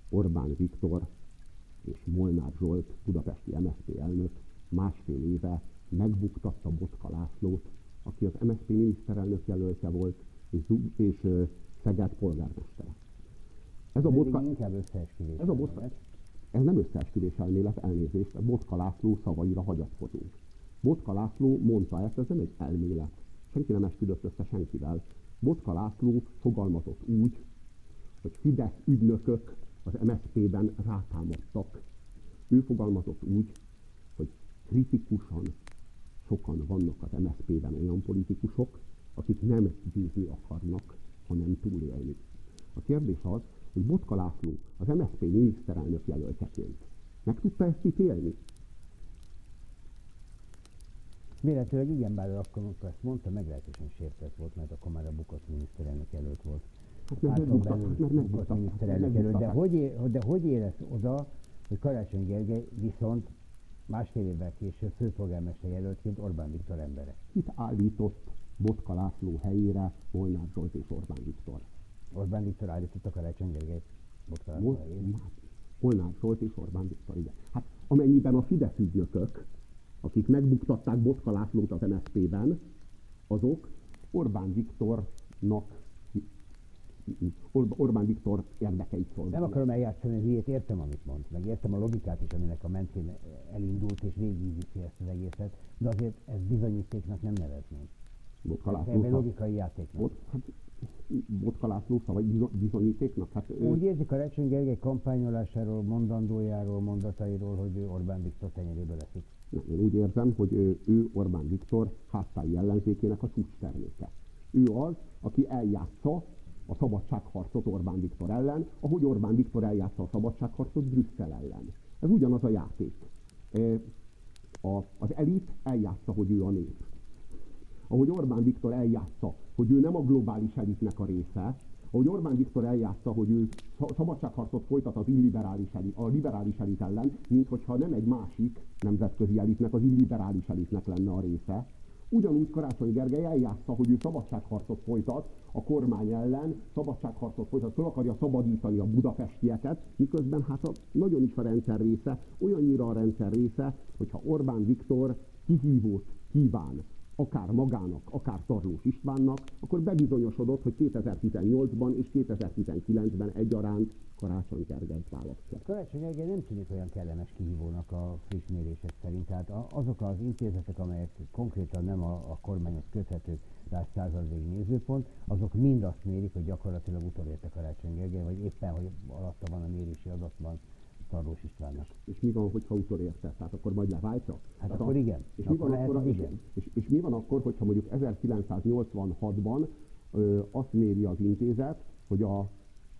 Orbán Viktor és Molnár Zsolt budapesti MSZP elnök másfél éve megbuktatta Botka Lászlót, aki az MSZP miniszterelnök jelöltje volt, és Szeged polgármestere. Ez a Botka... inkább összeesküvés. Ez nem összeesküvés elmélet, elnézést, Botka László szavaira hagyatkozunk. Botka László mondta ezt, ez nem egy elmélet. Senki nem esküdött össze senkivel. Botka László fogalmazott úgy, hogy Fidesz ügynökök az MSZP-ben rátámadtak. Ő fogalmazott úgy, hogy kritikusan sokan vannak az MSZP-ben olyan politikusok, akik nem győzni akarnak, hanem túlélni. A kérdés az, hogy Botka László az MSZP miniszterelnök jelöltjeként meg tudta ezt ítélni? Véletlenül igen, bár akkor, amikor ezt mondta, meglehetősen sértett volt, mert akkor már a bukott miniszterelnök jelölt volt. Hát mert megbukott miniszterelnök jelölt. De hogy érez oda, hogy Karácsony Gergely viszont másfél évvel később főpolgármester jelöltként Orbán Viktor embere? Kit állított Botka László helyére Molnár Zsolt és Orbán Viktor? Orbán Viktor állította Karácsony Gergelyt Botka László helyére? Molnár Zsolt és Orbán Viktor, igen. Hát amennyiben a Fidesz ügynökök, akik megbuktatták Botka Lászlót az MSZP-ben, azok Orbán Viktor érdekeit szolgálják. Nem akarom eljátszani az ilyet, értem, amit mond, meg értem a logikát is, aminek a mentén elindult és végigviszi ezt az egészet, de azért ez bizonyítéknak nem nevezném. Ez logikai játéknak. Botka László szava bizonyítéknak? Hát, úgy érzi Karácsony Gergely kampányolásáról, mondandójáról, mondatairól, hogy ő Orbán Viktor tenyeréből eszik? Nem, én úgy érzem, hogy ő Orbán Viktor háztáji ellenzékének a csúcs terméke. Ő az, aki eljátsza a szabadságharcot Orbán Viktor ellen, ahogy Orbán Viktor eljátsza a szabadságharcot Brüsszel ellen. Ez ugyanaz a játék. Az elit eljátsza, hogy ő a nép. Ahogy Orbán Viktor eljátsza, hogy ő nem a globális elitnek a része, ahogy Orbán Viktor eljátsza, hogy ő szabadságharcot folytat az a liberális elit ellen, minthogyha nem egy másik nemzetközi elitnek, az illiberális elitnek lenne a része. Ugyanúgy Karácsony Gergely eljátsza, hogy ő szabadságharcot folytat a kormány ellen, szabadságharcot folytat, fel akarja szabadítani a budapestieket, miközben hát nagyon is a rendszer része, olyannyira a rendszer része, hogyha Orbán Viktor kihívót kíván akár magának, akár Tarlós Istvánnak, akkor bebizonyosodott, hogy 2018-ban és 2019-ben egyaránt Karácsony Gergelyt választja. Karácsony Gergely nem tűnik olyan kellemes kihívónak a friss mérések szerint. Tehát azok az intézetek, amelyek konkrétan nem a kormányhoz köthetők, rá 100% nézőpont, azok mind azt mérik, hogy gyakorlatilag utolérte Karácsony Gergely, vagy éppen, hogy alatta van a mérési adatban Tarlós Istvánnak. És mi van, hogyha utolérte? Tehát akkor majd leváltja? Hát akkor igen. És mi van akkor, és mi van akkor, hogyha mondjuk 1986-ban azt méri az intézet, hogy a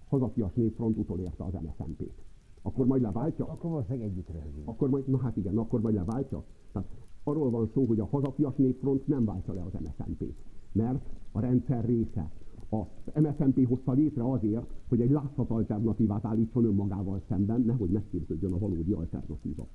Hazafias Népfront utolérte az MSZNP-t? Akkor majd leváltja? Akkor valószínűleg együtt röhögünk. Akkor majd leváltja? Tehát arról van szó, hogy a Hazafias Népfront nem váltja le az MSZNP-t, mert a rendszer része. Az MSZNP hozta létre azért, hogy egy látszat alternatívát állítson önmagával szemben, nehogy megképződjön a valódi alternatíva.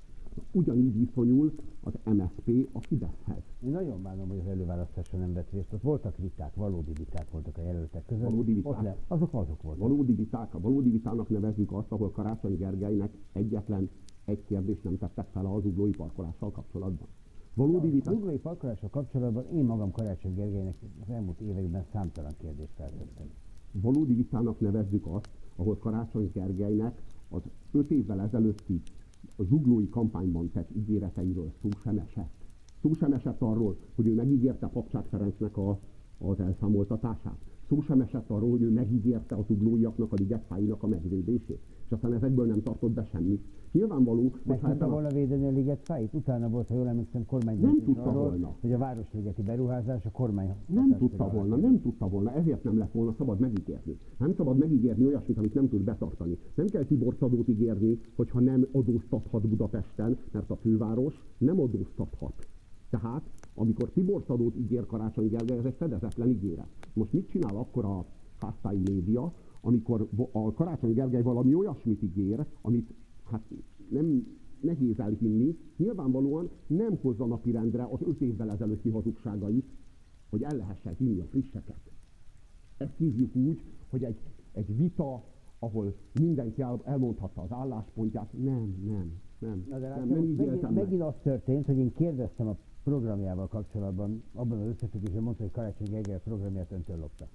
Ugyanígy viszonyul az MSZP a Fideszhez. Én nagyon bánom, hogy az előválasztáson nem vett részt. Ott voltak viták, valódi viták voltak a jelöltek között. Valódi viták. Azok voltak. Valódi viták. A valódi vitának nevezzük azt, ahol Karácsony Gergelynek egyetlen egy kérdést nem tettek fel az zuglói parkolással kapcsolatban. Valódi viták. A zuglói parkolással kapcsolatban én magam Karácsony Gergelynek az elmúlt években számtalan kérdést feltettem. Valódi vitának nevezzük azt, ahol Karácsony Gergelynek az 5 évvel ezelőtti a zuglói kampányban tett ígéreteiről szó sem esett. Szó sem esett arról, hogy ő megígérte Papság Ferencnek az elszámoltatását. Szó sem esett arról, hogy ő megígérte a zuglóiaknak, a ligetfáinak a megvédését. És aztán ezekből nem tartott be semmit. Nyilvánvaló, meg tudta volna védeni a ligetfáit? Utána volt, ha jól emlékszem, kormánydöntés arról, hogy a városligeti beruházás a kormány... Nem tudta volna, ezért nem lett volna szabad megígérni. Nem szabad megígérni olyasmit, amit nem tud betartani. Nem kell Tiborcadót ígérni, hogyha nem adóztathat Budapesten, mert a főváros nem adóztathat. Tehát, amikor Tiborcadót ígér Karácsony Gergely, ez egy fedezetlen ígéret. Most mit csinál akkor a háztáji média, amikor a Karácsony Gergely valami olyasmit ígér, amit hát nem nehéz elhinni, nyilvánvalóan nem hozza napirendre az 5 évvel ezelőtti hazugságait, hogy el lehessen hinni a frisseket. Ezt hívjuk úgy, hogy egy vita, ahol mindenki elmondhatta az álláspontját. Nem ígértem meg. Megint az történt, hogy én kérdeztem a programjával kapcsolatban, abban az összefüggésben mondta, hogy Karácsony Gergely programját öntől lopta.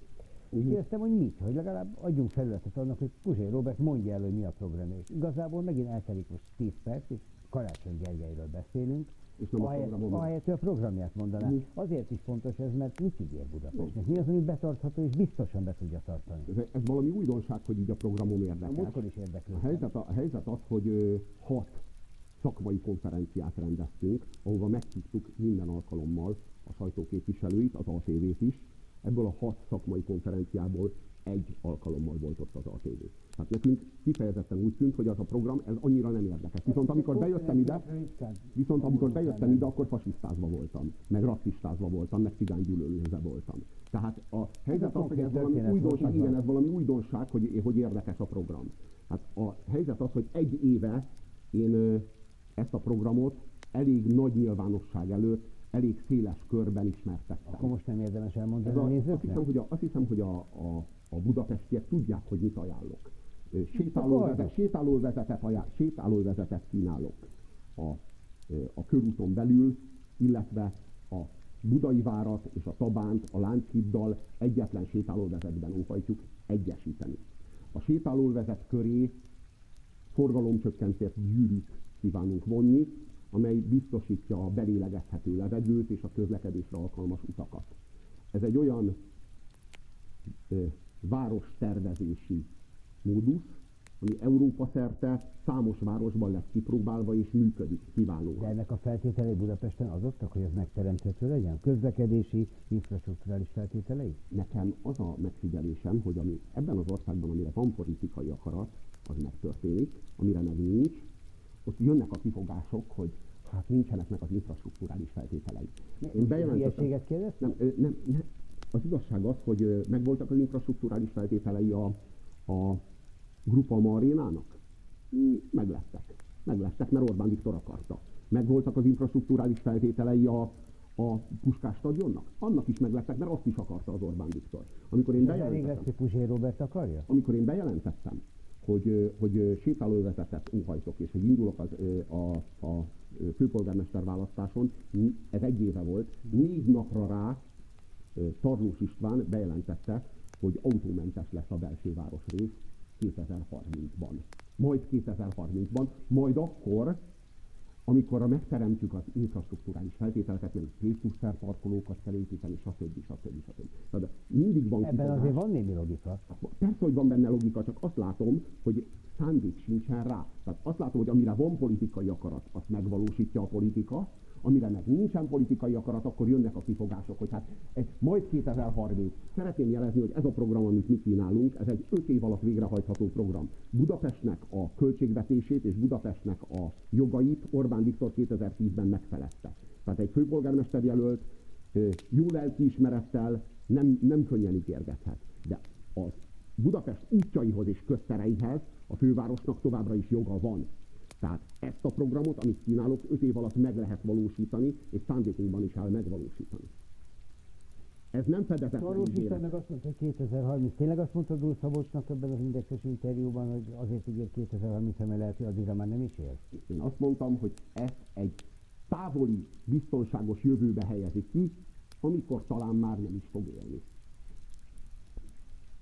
És kérdeztem, hogy mit, hogy legalább adjunk felületet annak, hogy Puzsér Róbert mondja el, hogy mi a programja. És igazából megint eltelik most 10 perc, és Karácsony Gergelyről beszélünk, és nem ahelyett, hogy a programját mondaná. Azért is fontos ez, mert mit ígér Budapestnek? Mi az, ami betartható, és biztosan be tudja tartani? Ez valami újdonság, hogy így a programom érdekes. Múltkor is érdeklődtem. A helyzet az, hogy 6 szakmai konferenciát rendeztünk, ahova meghívtuk minden alkalommal a sajtóképviselőit, az ATV-t is. Ebből a 6 szakmai konferenciából 1 alkalommal volt ott az ATV. Hát nekünk kifejezetten úgy tűnt, hogy az a program ez annyira nem érdekes. Viszont amikor bejöttem ide, akkor fasisztázva voltam, meg rasszistázva voltam, meg cigánygyűlölőzve voltam. Tehát a helyzet az, hogy ez valami újdonság, igen, ez valami újdonság, hogy érdekes a program. Hát a helyzet az, hogy 1 éve én ezt a programot elég nagy nyilvánosság előtt, elég széles körben ismertettem. Akkor most nem érdemes elmondani a nézőknek? Azt hiszem, hogy a budapestiek tudják, hogy mit ajánlok. Sétálóvezetet kínálok a körúton belül, illetve a Budai Várat és a Tabánt a Lánchíddal egyetlen sétálóvezetben óhajtjuk egyesíteni. A sétálóvezet köré forgalomcsökkentett gyűrűt kívánunk vonni, amely biztosítja a belélegezhető levegőt és a közlekedésre alkalmas utakat. Ez egy olyan várostervezési módusz, ami Európa szerte számos városban lett kipróbálva és működik kiválóan. De ennek a feltételei Budapesten azoknak, hogy ez megteremthető legyen? Közlekedési, infrastrukturális feltételei? Nekem az a megfigyelésem, hogy ami ebben az országban, amire van politikai akarat, az megtörténik, amire meg nincs, ott jönnek a kifogások, hogy hát nincsenek meg az infrastrukturális feltételei. Én bejelentettem. kérdeztem? Nem. Az igazság az, hogy megvoltak az infrastrukturális feltételei a Groupama arénának? Meglettek, mert Orbán Viktor akarta. Megvoltak az infrastrukturális feltételei a Puskás stadionnak? Annak is meglettek, mert azt is akarta az Orbán Viktor. Amikor én bejelentettem, Puzsér Róbert akarja? Amikor én bejelentettem, hogy sétálóvezetet óhajtok, és hogy indulok a főpolgármester választáson, ez 1 éve volt, 4 napra rá Tarlós István bejelentette, hogy autómentes lesz a belső városrész 2030-ban. Majd 2030-ban, majd akkor, amikor megteremtjük az infrastrukturális feltételeket, mert P+R parkolókat kell építeni, stb. Tehát mindig van ebben kifogás. Azért van némi logika. Persze, hogy van benne logika, csak azt látom, hogy szándék sincsen rá. Tehát azt látom, hogy amire van politikai akarat, azt megvalósítja a politika, amire meg nincsen politikai akarat, akkor jönnek a kifogások, hogy hát majd 2030. Szeretném jelezni, hogy ez a program, amit mi kínálunk, ez egy 5 év alatt végrehajtható program. Budapestnek a költségvetését és Budapestnek a jogait Orbán Viktor 2010-ben megfelezte. Tehát egy főpolgármester jelölt jó lelkiismerettel nem könnyen ígérgethet. De a Budapest útjaihoz és köztereihez a fővárosnak továbbra is joga van. Tehát ezt a programot, amit kínálok, 5 év alatt meg lehet valósítani, és szándékunkban is áll megvalósítani. Ez nem fedezetlen ígéret. meg azt mondta, hogy 2030. Tényleg azt mondta Dúl Szabolcsnak ebben az Indexes interjúban, hogy azért ígér 2030-ra, mert lehet, hogy addigra már nem is él? Én azt mondtam, hogy ezt egy távoli, biztonságos jövőbe helyezi ki, amikor talán már nem is fog élni.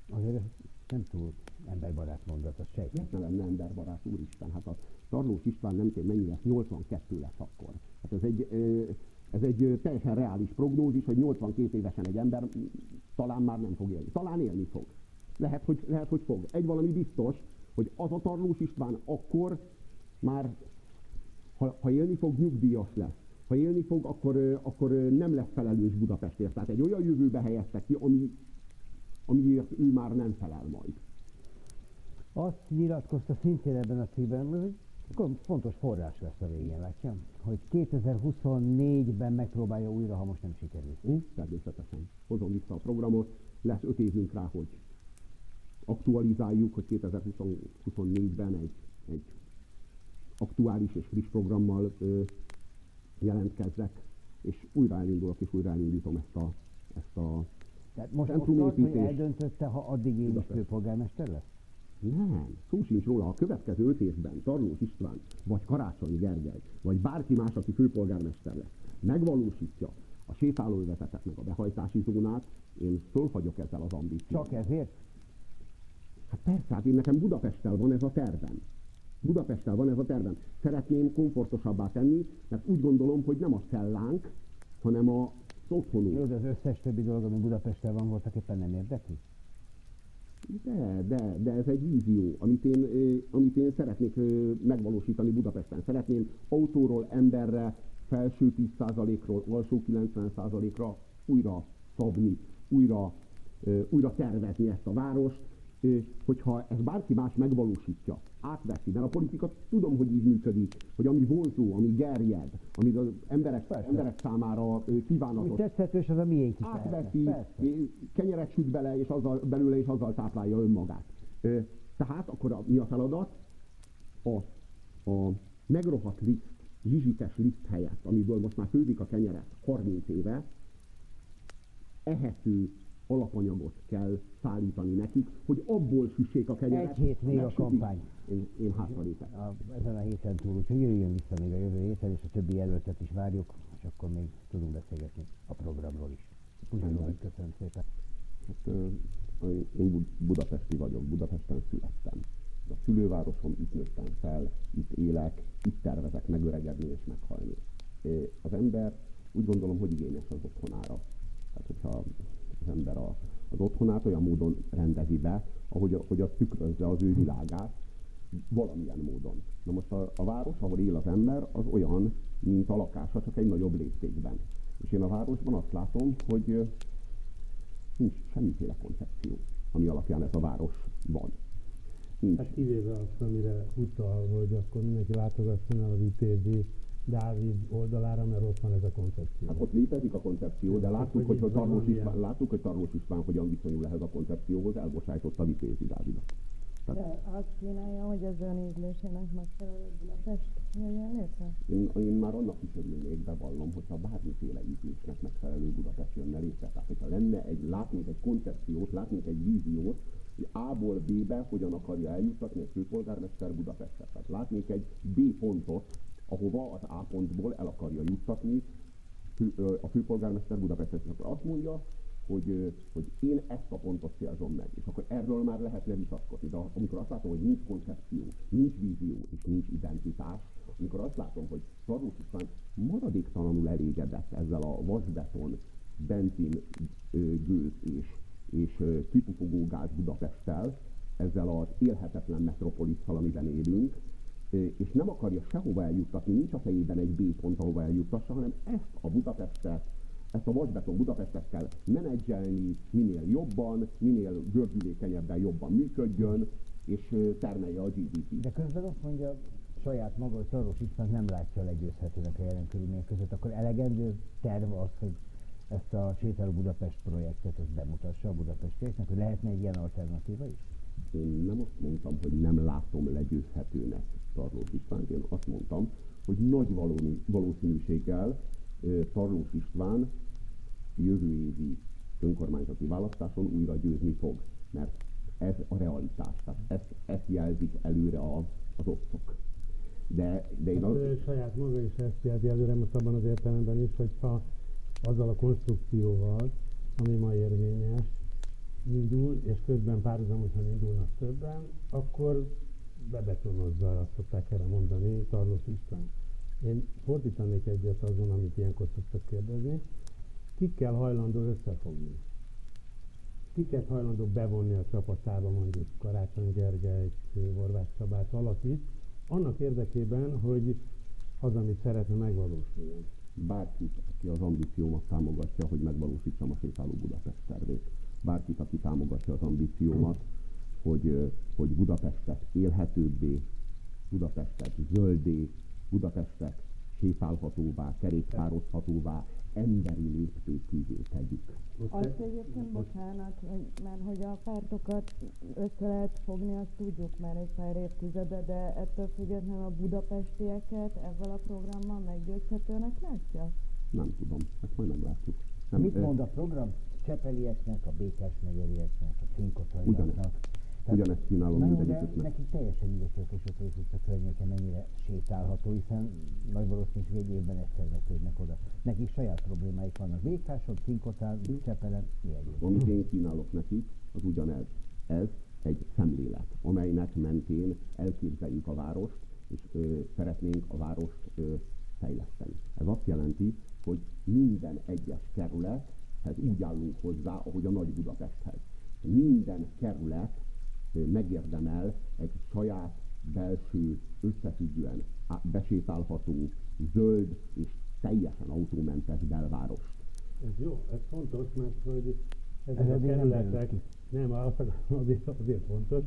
Azért ez nem túl emberbarát mondat, az sejt. Miért ne lenne emberbarát, úristen? Hát a Tarlós István nem tudom mennyi lesz, 82 lesz akkor. Hát ez egy teljesen reális prognózis, hogy 82 évesen egy ember talán már nem fog élni. Talán élni fog. Lehet, hogy fog. Egy valami biztos, hogy az a Tarlós István akkor már, ha élni fog, nyugdíjas lesz. Ha élni fog, akkor nem lesz felelős Budapestért. Tehát egy olyan jövőbe helyeztek ki, amiért ő már nem felel majd. Azt nyilatkozta szintén ebben a cikkben, hogy fontos forrás lesz a végén, látja? Hogy 2024-ben megpróbálja újra, ha most nem sikerül. Természetesen. Hozom vissza a programot, lesz 5 évünk rá, hogy aktualizáljuk, hogy 2024-ben egy aktuális és friss programmal jelentkezzek, és újra elindulok, és újra elindítom ezt a tehát most ott, hogy eldöntötte, ha addig én is főpolgármester lesz? Nem, szó sincs róla. A következő 5 évben Tarlós István, vagy Karácsony Gergely, vagy bárki más, aki főpolgármester lesz, megvalósítja a sétálóövezetet meg a behajtási zónát, én fölhagyok ezzel az ambícióval. Csak ezért? Hát persze, hát nekem Budapesttel van ez a tervem. Szeretném komfortosabbá tenni, mert úgy gondolom, hogy nem a cellánk, hanem az otthonunk. Jó, de az összes többi dolog, ami Budapesttel van, voltak éppen nem érdekli? De ez egy vízió, amit én szeretnék megvalósítani Budapesten. Szeretném autóról emberre, felső 10%-ról, alsó 90%-ra újra szabni, újra tervezni ezt a várost, hogyha ez bárki más megvalósítja, átveszi, mert a politika tudom, hogy így működik, hogy ami vonzó, ami gerjed, ami az emberek számára kívánatos. Ami tetszhetős, az a miénk is. Átveszi, kenyeret süt bele, és azzal táplálja önmagát. Tehát akkor mi a feladat? A megrohadt liszt, zsizsikes liszt helyett, amiből most már főzik a kenyeret 30 éve, ehető alapanyagot kell szállítani nekik, hogy abból süssék a kenyeret. Egy hét még a kampány. Én hátralépek. Ezen a héten túl, úgyhogy jöjjön vissza még a jövő héten, és a többi jelöltet is várjuk, és akkor még tudunk beszélgetni a programról is. Ugyanúgy, köszönöm szépen. Hát, én budapesti vagyok, Budapesten születtem. A szülővárosom, itt nőttem fel, itt élek, itt tervezek megöregedni és meghalni. Az ember úgy gondolom, hogy igényes az otthonára. Tehát, hogyha az ember az otthonát olyan módon rendezi be, hogy az tükrözze az ő világát, valamilyen módon. Na most a város, ahol él az ember, az olyan, mint a lakása, csak egy nagyobb léptékben. És én a városban azt látom, hogy nincs semmiféle koncepció, ami alapján ez a város van. Nincs. Hát kivéve azt, amire utal, hogy akkor mindenki látogasson el a Vitézi Dávid oldalára, mert ott van ez a koncepció. Hát ott létezik a koncepció, de láttuk, hogy Tarlós István hogyan viszonyul ehhez a koncepcióhoz, elbocsájtotta Vitézi Dávidot. De azt kínálja, hogy az ön ízlésének megfelelő Budapest jöjjön létre? Én már annak is örülnék, bevallom, hogyha bármiféle ízlésnek megfelelő Budapest jönne létre. Tehát, hogyha látnénk egy koncepciót, látnénk egy víziót, hogy A-ból B-be hogyan akarja eljuttatni a főpolgármester Budapestet. Tehát látnék egy B pontot, ahova az A pontból el akarja juttatni a főpolgármester Budapestet. És akkor azt mondja, hogy én ezt a pontot célzom meg, és akkor erről már lehetne vitatkozni. De amikor azt látom, hogy nincs koncepció, nincs vízió és nincs identitás, amikor azt látom, hogy Tarlós István maradéktalanul elégedett ezzel a vasbeton, benzin gőz és kipufogó gáz Budapesttel, ezzel az élhetetlen metropolisszal, amiben élünk, és nem akarja sehova eljuttatni, nincs a fejében egy B pont, ahova eljuttassa, hanem ezt a Budapestet, ezt a vasbeton Budapestet kell menedzselni, minél jobban, minél gördülékenyebben jobban működjön, és termelje a GDP-t. De közben azt mondja saját maga, hogy Tarlós István nem látja legyőzhetőnek a jelen körülmények között, akkor elegendő terv az, hogy ezt a Sétáló Budapest projektet ezt bemutassa a budapestieknek, hogy lehetne egy ilyen alternatíva is? Én nem azt mondtam, hogy nem látom legyőzhetőnek Tarlós Istvánt, én azt mondtam, hogy nagy valószínűséggel Tarlós István jövő évi önkormányzati választáson újra győzni fog, mert ez a realitás, tehát ezt jelzik előre az osztok. De én saját maga is ezt jelzi előre, most abban az értelemben is, hogyha azzal a konstrukcióval, ami ma érvényes, indul, és közben párhuzamosan indulnak többen, akkor bebetonozza, azt szokták erre mondani, Tarlós István. Én fordítanék egyet azon, amit ilyenkor szoktak kérdezni, kikkel hajlandó összefogni? Kiket hajlandó bevonni a csapatába, mondjuk Karácsony Gergelyt, Horváth Csabát, valakit, annak érdekében, hogy az, amit szeretne, megvalósuljon. Bárkit, aki az ambíciómat támogatja, hogy megvalósítsam a Sétáló Budapest tervét. Bárkit, aki támogatja az ambíciómat, hogy Budapestet élhetőbbé, Budapestet zöldé, Budapestet sétálhatóvá, kerékpározhatóvá, emberi léptékűvé tegyük. Azt egyébként, bocsánat, mert hogy a pártokat össze lehet fogni, azt tudjuk már egy pár évtizede, de ettől függetlenül a budapestieket ezzel a programmal meggyőzhetőnek látja? Nem tudom, ezt majd nem látjuk. Nem, mit mond a program? Csepelieknek, a Békás-megyerieknek, a Cinkotthaiaknak. Ugyanezt kínálom mindegyiküknek. Nekik teljesen mindegy, hogy a Kossuth utca környéke mennyire sétálható, hiszen nagy valószínűség egy évben egyszer vetődnek oda. Nekik saját problémáik vannak. Békáson, Cinkothán, Csepelen, mi egyéb. Amit én kínálok nekik, az ugyanez. Ez egy szemlélet, amelynek mentén elképzeljük a várost, és szeretnénk a várost fejleszteni. Ez azt jelenti, hogy minden egyes kerülethez úgy állunk hozzá, ahogy a Nagy Budapesthez. Minden kerület megérdemel egy saját belső, összefüggően besétálható, zöld és teljesen autómentes belvárost. Ez jó, ez fontos, mert hogy ezek a kerületek, nem, azért fontos,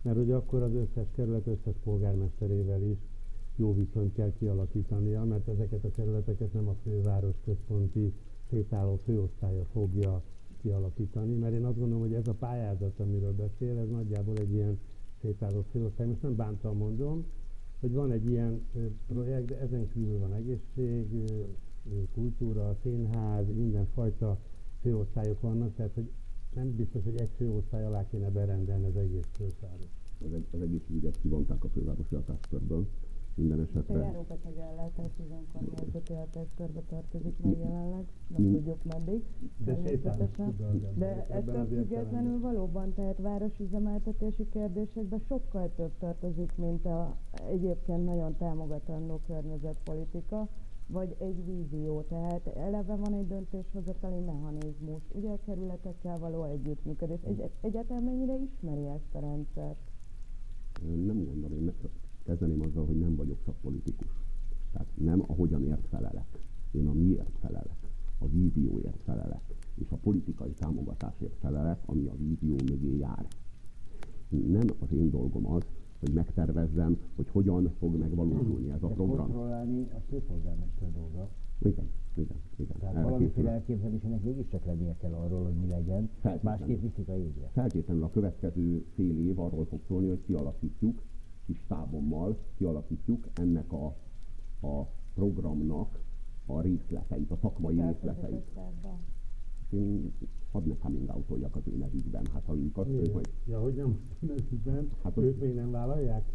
mert hogy akkor az összes kerület összes polgármesterével is jó viszonyt kell kialakítania, mert ezeket a kerületeket nem a főváros központi sétáló főosztálya fogja kialakítani, mert én azt gondolom, hogy ez a pályázat, amiről beszél, ez nagyjából egy ilyen sétáló főosztály. Most nem bántal mondom, hogy van egy ilyen projekt, de ezen kívül van egészség, kultúra, színház, mindenfajta főosztályok vannak, tehát hogy nem biztos, hogy egy főosztály alá kéne berendelni az egész főváros. Az egészségügyet kivonták a fővárosi hatáskörből. Minden esetre. A járóbeteg ellátás az önkormányzati hatáskörbe tartozik meg jelenleg, nem tudjuk meddig. De ettől függetlenül valóban, tehát városüzemeltetési kérdésekben sokkal több tartozik, mint a egyébként nagyon támogatandó környezetpolitika, vagy egy vízió. Tehát eleve van egy döntéshozatali mechanizmus, ugye a kerületekkel való együttműködés. Egyáltalán mennyire ismeri ezt a rendszert? Nem gondolom, én Kezdeném azzal, hogy nem vagyok szakpolitikus. Tehát nem a hogyanért felelek. Én a miért felelek, a vízióért felelek, és a politikai támogatásért felelek, ami a vízió mögé jár. Nem az én dolgom az, hogy megtervezzem, hogy hogyan fog megvalósulni ez a program. Kontrollálni a főpolgármester dolga. Igen. Tehát valamiféle elképzelésének mégiscsak lennie kell arról, hogy mi legyen, másképp viszik a jégre. Feltétlenül a következő fél év arról fog szólni, hogy kialakítjuk, kis tábommal kialakítjuk ennek a programnak a részleteit, a szakmai részleteit. Én hadd ne coming out-oljak az ő nevükben. Hát ha ők azt mondják, hogy... Ja, hogy nem nevükben, hát ők még nem vállalják?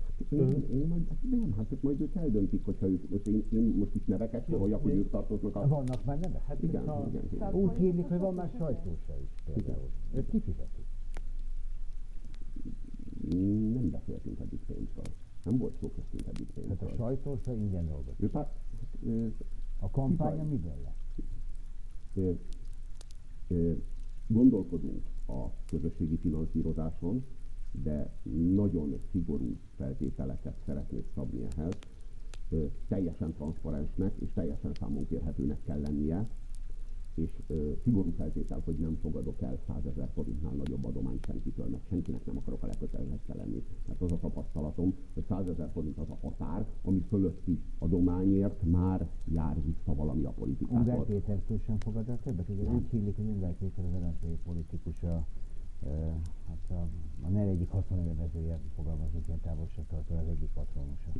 Hát majd ők eldöntik, hogyha ők, én most is neveket soroljak, hogy ők tartoznak a... Vannak már nevek? Hát igen. Úgy hívjuk, hogy van már sajtósa is például. Őt kifizeti. Nem beszéltünk eddig pénzről. Nem volt szó köztünk eddig pénzről. Tehát a sajtósa ingyen dolgozik. A kampánya miből lett? Gondolkodunk a közösségi finanszírozáson, de nagyon szigorú feltételeket szeretnék szabni ehhez. Teljesen transzparensnek és teljesen számon kérhetőnek kell lennie, és szigorú feltétel, hogy nem fogadok el 100 000 forintnál nagyobb adományt senkitől, mert senkinek nem akarok a lekötelezettje lenni. Tehát az a tapasztalatom, hogy 100 000 forint az a határ, ami fölötti adományért már jár vissza valami a politikától. Ungár Pétertől sem fogad el többet? Ugye úgy hívjuk, hogy Ungár Péter az LNP politikusa, hát a NER egyik haszonélvezője, fogalmazunk ilyen távolságtartó, az egyik patronusa.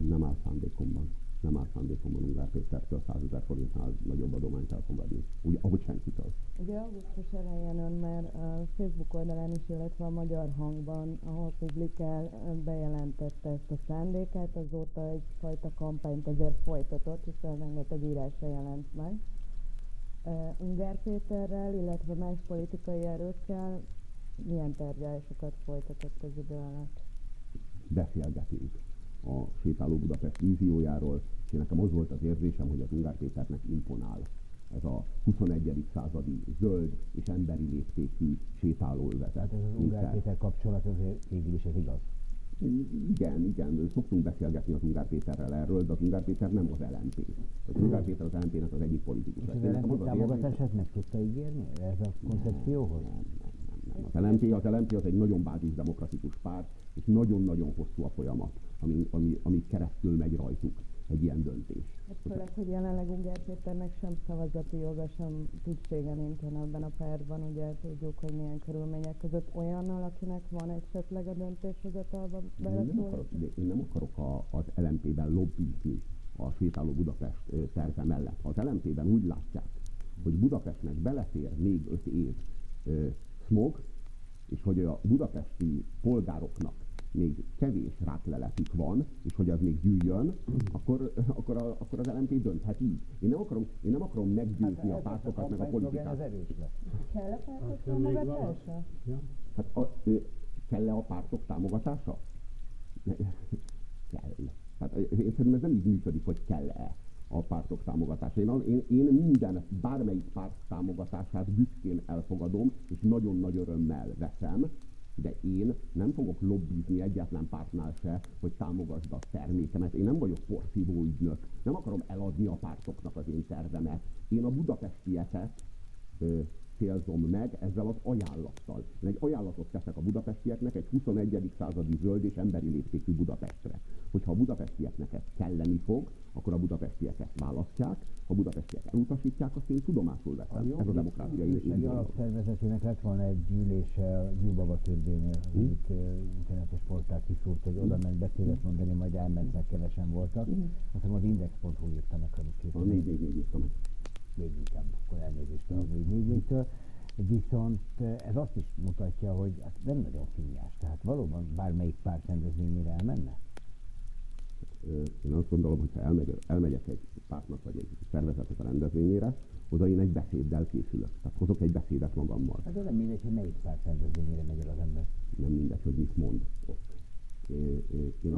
Nem áll szándékomban. Nem áll szándékomban Ungár Pétertől 100 000 forintnál nagyobb adományt elfogadni. Úgy, ahogy senkitől. Ugye augusztus elején ön már a Facebook oldalán is, illetve a Magyar Hangban, ahol publikál, bejelentette ezt a szándékát, azóta egyfajta kampányt azért folytatott, hiszen rengeteg írásra jelent meg. Ungár Péterrel, illetve más politikai erőkkel milyen tárgyalásokat folytatott az idő alatt? Beszélgetünk a Sétáló Budapest víziójáról, és nekem az volt az érzésem, hogy az Ungár Péternek imponál ez a 21. századi zöld és emberi léptékű sétálóövezet. Tehát ez az Ungár Péter kapcsolat azért végül is ez igaz? Igen, szoktunk beszélgetni az Ungár Péterrel erről, de az Ungár Péter nem az LNP. Az Ungár Péter az LNP-nek az egyik politikus. És az LNP támogatását meg tudta ígérni? Ez a koncepcióhoz? Nem. Az LNP az egy nagyon bázisdemokratikus párt, és nagyon-nagyon hosszú a folyamat, ami keresztül megy rajtuk egy ilyen döntés. Hát főleg, hogy jelenleg Ungár Péternek sem szavazati joga, sem tisztsége nincsen ebben a pártban, ugye tudjuk, hogy milyen körülmények között olyannal, akinek van esetleg a döntéshozatalban beleszólni. Én nem akarok az LNP-ben lobbizni a Sétáló Budapest terve mellett. Ha az LNP-ben úgy látják, hogy Budapestnek belefér még 5 év smog, és hogy a budapesti polgároknak még kevés rákleletük van, és hogy az még gyűjjön, akkor az LNP dönthet így. Én nem akarom meggyőzni a pártokat, meg a politikát. Kell a pártok támogatása? Kell-e a pártok támogatása? Kell. Hát én szerintem ez nem így működik, hogy kell-e a pártok támogatása. Én bármelyik párt támogatását büszkén elfogadom, és nagyon nagy örömmel veszem, de én nem fogok lobbizni egyetlen pártnál se, hogy támogasd a termékemet. Én nem vagyok porszívó ügynök. Nem akarom eladni a pártoknak az én tervemet. Én a budapestieket célzom meg ezzel az ajánlattal. Én egy ajánlatot teszek a budapestieknek egy 21. századi zöld és emberi léptékű Budapestre. Hogyha a budapestieknek ez kelleni fog, akkor a budapestieket választják, ha a budapestiek elutasítják, azt én tudomásul veszem. Ez a demokráciai egy alapszervezetének lett volna egy gyűlése a Gyulbaba Türbénél, az egyik internetes portál kiszúrt, hogy oda ment beszédet mondani, majd elment, meg kevesen voltak. Aztán az Index.hu írta meg, amit A 444 írta meg. Még inkább, akkor elnézést a 444-től. Viszont ez azt is mutatja, hogy hát nem nagyon finnyás. Tehát valóban bármelyik párt rendezvényére elmenne? Én azt gondolom, hogy ha elmegyek egy pártnak vagy egy szervezetnek a rendezvényére, oda én egy beszéddel készülök. Tehát hozok egy beszédet magammal. Hát de nem mindegy, hogy melyik párt rendezvényére megy el az ember. Nem mindegy, hogy mit mond ott. Én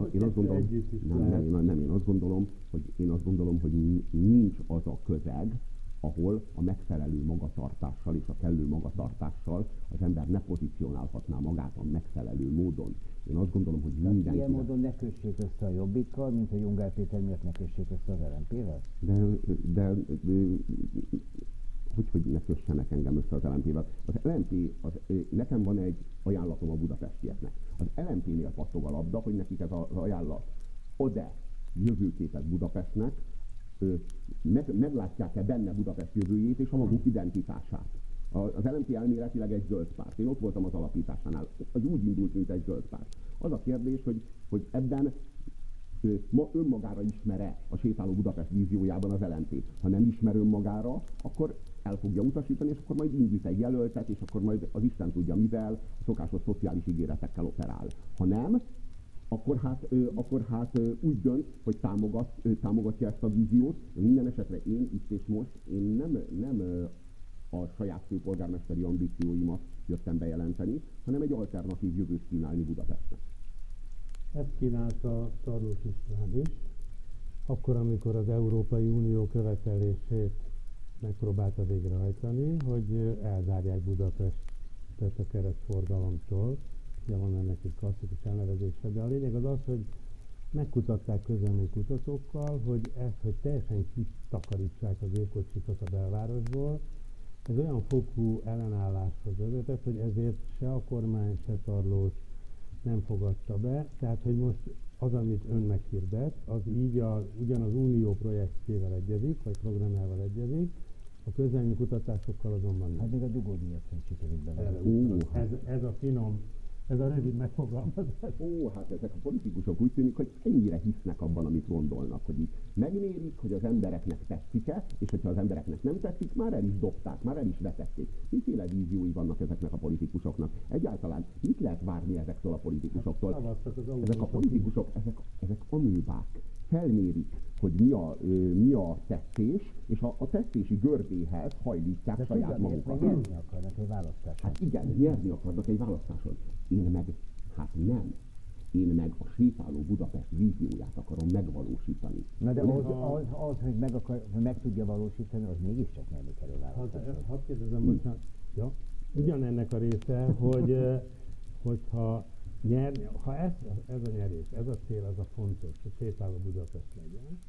azt gondolom, hogy nincs az a közeg, ahol a megfelelő magatartással és a kellő magatartással az ember ne pozícionálhatná magát a megfelelő módon. Én azt gondolom, hogy mindenki... Ilyen módon ne kössék össze a Jobbikkal, mint hogy Ungár Péter miatt ne kössék össze az LMP-vel? De hogy ne kössenek engem össze az LMP-vel. Az LMP, nekem van egy ajánlatom a budapestieknek. Az LMP-nél pattog a labda, hogy nekik ez az ajánlat ad-e jövőképet Budapestnek, meglátják-e benne Budapest jövőjét és a maguk identitását. Az LMP elméletileg egy zöld párt. Én ott voltam az alapításánál. Az úgy indult, mint egy zöld párt. Az a kérdés, hogy ebben ma önmagára ismer-e a sétáló Budapest víziójában az LMP. Ha nem ismer önmagára, akkor el fogja utasítani, és akkor majd indít egy jelöltet, és akkor majd az Isten tudja mivel, a szokásos szociális ígéretekkel operál. Ha nem, akkor hát úgy dönt, hogy támogatja ezt a víziót. Minden esetre én itt és most nem a saját főpolgármesteri ambícióimat jöttem bejelenteni, hanem egy alternatív jövőt kínálni Budapestnek. Ezt kínálta Tarlós István is, akkor, amikor az Európai Unió követelését megpróbálta végrehajtani, hogy elzárják Budapestet a keresztforgalomtól. Ugye van ennek egy klasszikus elnevezése, de a lényeg az az, hogy megkutatták közvéleménykutatókkal, hogy teljesen kitakarítsák a gépkocsikat a belvárosból. Ez olyan fokú ellenálláshoz vezetett, hogy ezért se a kormány, se Tarlós nem fogadta be. Tehát, hogy most az, amit ön meghirdet, az így ugyan az Unió projektjével egyezik, vagy programjával egyezik, a közvéleménykutatásokkal azonban nem. Hát még a dugódíjat sem sikerült bele. Ez a finom, ez a rövid megfogalmazás. Hát ezek a politikusok úgy tűnik, hogy ennyire hisznek abban, amit gondolnak, hogy így megmérik, hogy az embereknek tetszik-e, és hogyha az embereknek nem tetszik, már el is dobták, már el is vetették. Miféle víziói vannak ezeknek a politikusoknak? Egyáltalán mit lehet várni ezektől a politikusoktól? Ezek a politikusok, ezek amőbák. Felmérik, hogy mi a tetszés, és a tetszési görbéhez hajlítják de saját magukat. De nyerni akarnak egy választáson. Hát igen, nyerni akarnak egy választáson. Én meg, hát nem. Én meg a sétáló Budapest vízióját akarom megvalósítani. Na de az hogy meg tudja valósítani, az mégiscsak nyerni kell a választáson. Hadd kérdezem, bocsánat. Ja? Ugyanennek a része, hogyha nyerni, ha ez a nyerés, ez a cél, az a fontos, hogy sétáló Budapest legyen,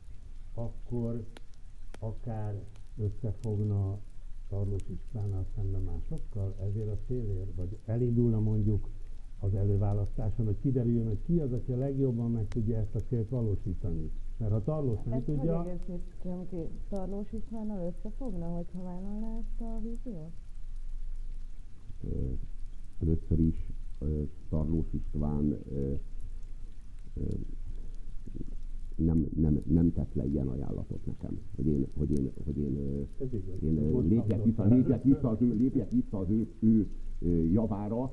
akkor akár összefogna Tarlós Istvánnal szemben másokkal ezért a célért, vagy elindulna mondjuk az előválasztáson, hogy kiderüljön, hogy ki az, aki a legjobban meg tudja ezt a célt valósítani. Mert ha Tarlós nem tudja... Hogy egészítsem ki, Tarlós Istvánnal összefogna, hogyha vállalná ezt a víziót? Először is Tarlós István nem tett le ilyen ajánlatot nekem, hogy én lépjek vissza az ő javára,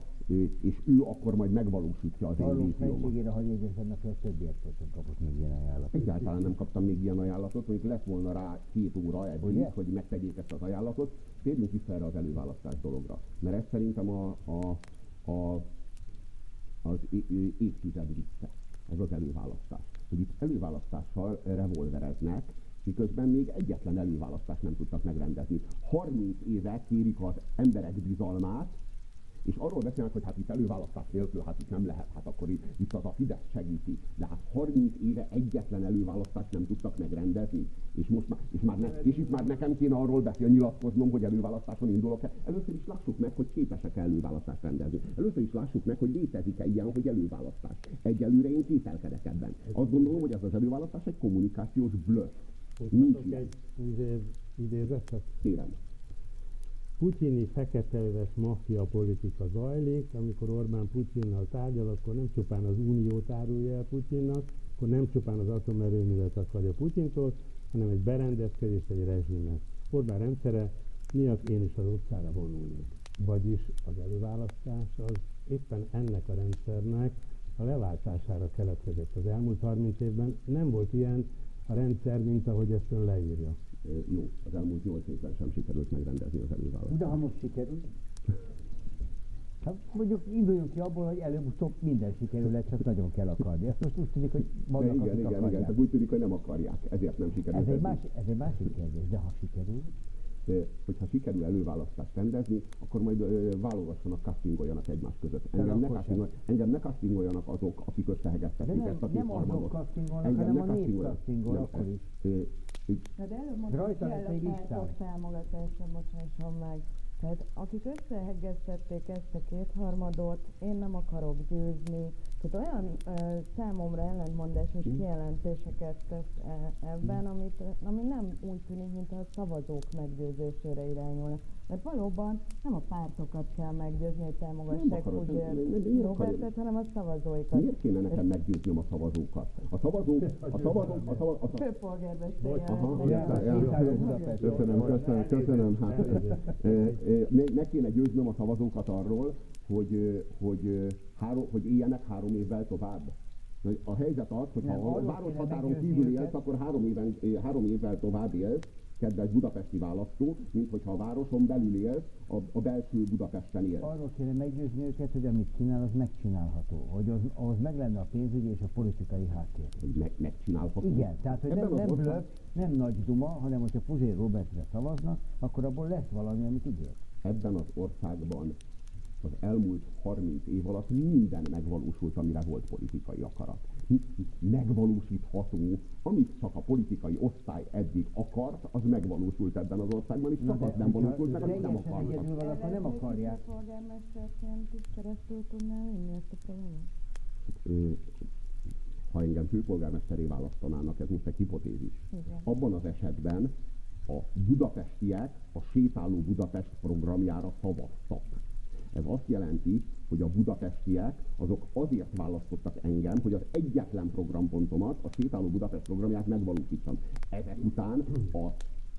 és ő akkor majd megvalósítja az én víziómat. Tarlós fenségére, hogy jegyezzenek, hogy a többiektől sem kapott még ilyen ajánlatot. Egyáltalán nem kaptam még ilyen ajánlatot, mondjuk lett volna rá 2 óra eddig, hogy megtegyék ezt az ajánlatot. Térjünk vissza erre az előválasztás dologra, mert ez szerintem az évtized vicce, ez az előválasztás. Hogy itt előválasztással revolvereznek, miközben még egyetlen előválasztást nem tudtak megrendezni. 30 éve kérik az emberek bizalmát, és arról beszélnek, hogy hát itt előválasztás nélkül, hát itt nem lehet, hát akkor itt az a Fidesz segíti. De hát 30 éve egyetlen előválasztást nem tudtak megrendezni. És itt már nekem kéne arról nyilatkoznom, hogy előválasztáson indulok-e. Először is lássuk meg, hogy képesek előválasztást rendezni. Először is lássuk meg, hogy létezik-e ilyen, hogy előválasztás. Egyelőre én kételkedek ebben. Azt gondolom, hogy ez az előválasztás egy kommunikációs blöff. Nincs egy idézetet? Kérem. Putyini feketeöves maffia politika zajlik, amikor Orbán Putyinnal tárgyal, akkor nem csupán az Uniót árulja el Putyinnak, akkor nem csupán az atomerőművet akarja Putyintól, hanem egy berendezkedést, egy rezsimet. Orbán rendszere miatt én is az utcára vonulnék. Vagyis az előválasztás az éppen ennek a rendszernek a leváltására keletkezett. Az elmúlt 30 évben nem volt ilyen a rendszer, mint ahogy ezt ön leírja. Jó, az elmúlt 8 évben sem sikerült megrendezni az előválasztást. De ha most sikerült? Hát mondjuk induljunk ki abból, hogy előbb-utóbb minden sikerül, csak nagyon kell akarni. Ezt most úgy tűnik, hogy vannak, akik akarják. Igen, úgy tűnik, hogy nem akarják, ezért nem sikerült. Ez egy másik kérdés, de ha sikerül? hogyha sikerül előválasztást rendezni, akkor majd válogassanak, castingoljanak egymás között. Engem ne castingoljanak azok, akik összehegeztették ezt a két harmadot. Nem azok castingolnak, hanem a nép castingol akkor is. De előbb mondtam, hogy kell a pártok támogatása, bocsásson meg. Tehát akik összehegeztették ezt a kétharmadot, én nem akarok győzni. Tehát olyan számomra ellentmondásos kijelentéseket tesz ebben, ami nem úgy tűnik, mint a szavazók meggyőzésére irányulna. Mert valóban nem a pártokat kell meggyőzni, hogy támogassák Puzsér Robertet, hanem a szavazóikat. Miért kéne nekem meggyőznöm a szavazókat? A szavazók... Főpolgármester. Köszönöm. Hát, meg kéne győznöm a szavazókat arról, hogy éljenek 3 évvel tovább. A helyzet az, hogy ha a városhatáron kívül élsz, akkor 3 évvel tovább élsz, kedves budapesti választó, mint hogyha a városon belül élsz, a belső Budapesten élsz. Arról kéne meggyőzni őket, hogy amit csinál, az megcsinálható. Hogy ahhoz meg lenne a pénzügyi és a politikai háttér. Hogy megcsinálható? Igen, tehát hogy nem blöff, nem nagy duma, hanem hogyha Puzsér Robertre szavaznak, akkor abból lesz valami, amit ígér. Ebben az országban az elmúlt 30 év alatt minden megvalósult, amire volt politikai akarat. Megvalósítható, amit csak a politikai osztály eddig akart, az megvalósult ebben az országban, és csak az nem valósult meg, amit nem akartak. Akkor nem akarják. A polgármesterként is keresztül tudná vinni ezt a programot? Ha engem főpolgármesteré választanának, ez most egy hipotézis. Igen. Abban az esetben a budapestiek a Sétáló Budapest programjára szavaztak. Ez azt jelenti, hogy a budapestiek azok azért választottak engem, hogy az egyetlen programpontomat, a Sétáló Budapest programját megvalósítsam. Ezek után a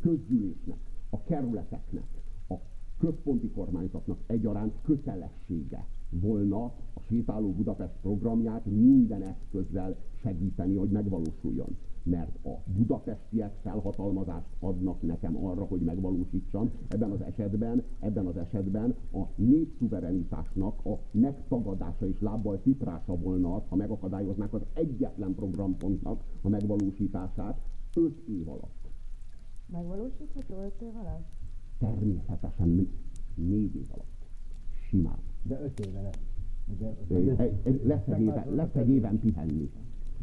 közgyűlésnek, a kerületeknek, a központi kormányzatnak egyaránt kötelessége volna a Sétáló Budapest programját minden eszközzel segíteni, hogy megvalósuljon. Mert a budapestiek felhatalmazást adnak nekem arra, hogy megvalósítsam. Ebben az esetben a népszuverenitásnak a megtagadása és lábbal tiprása volna az, ha megakadályoznák az egyetlen programpontnak a megvalósítását 5 év alatt. Megvalósítható 5 év alatt? Természetesen 4 év alatt. Simán. De 5 éve lesz. Lesz egy éven pihenni.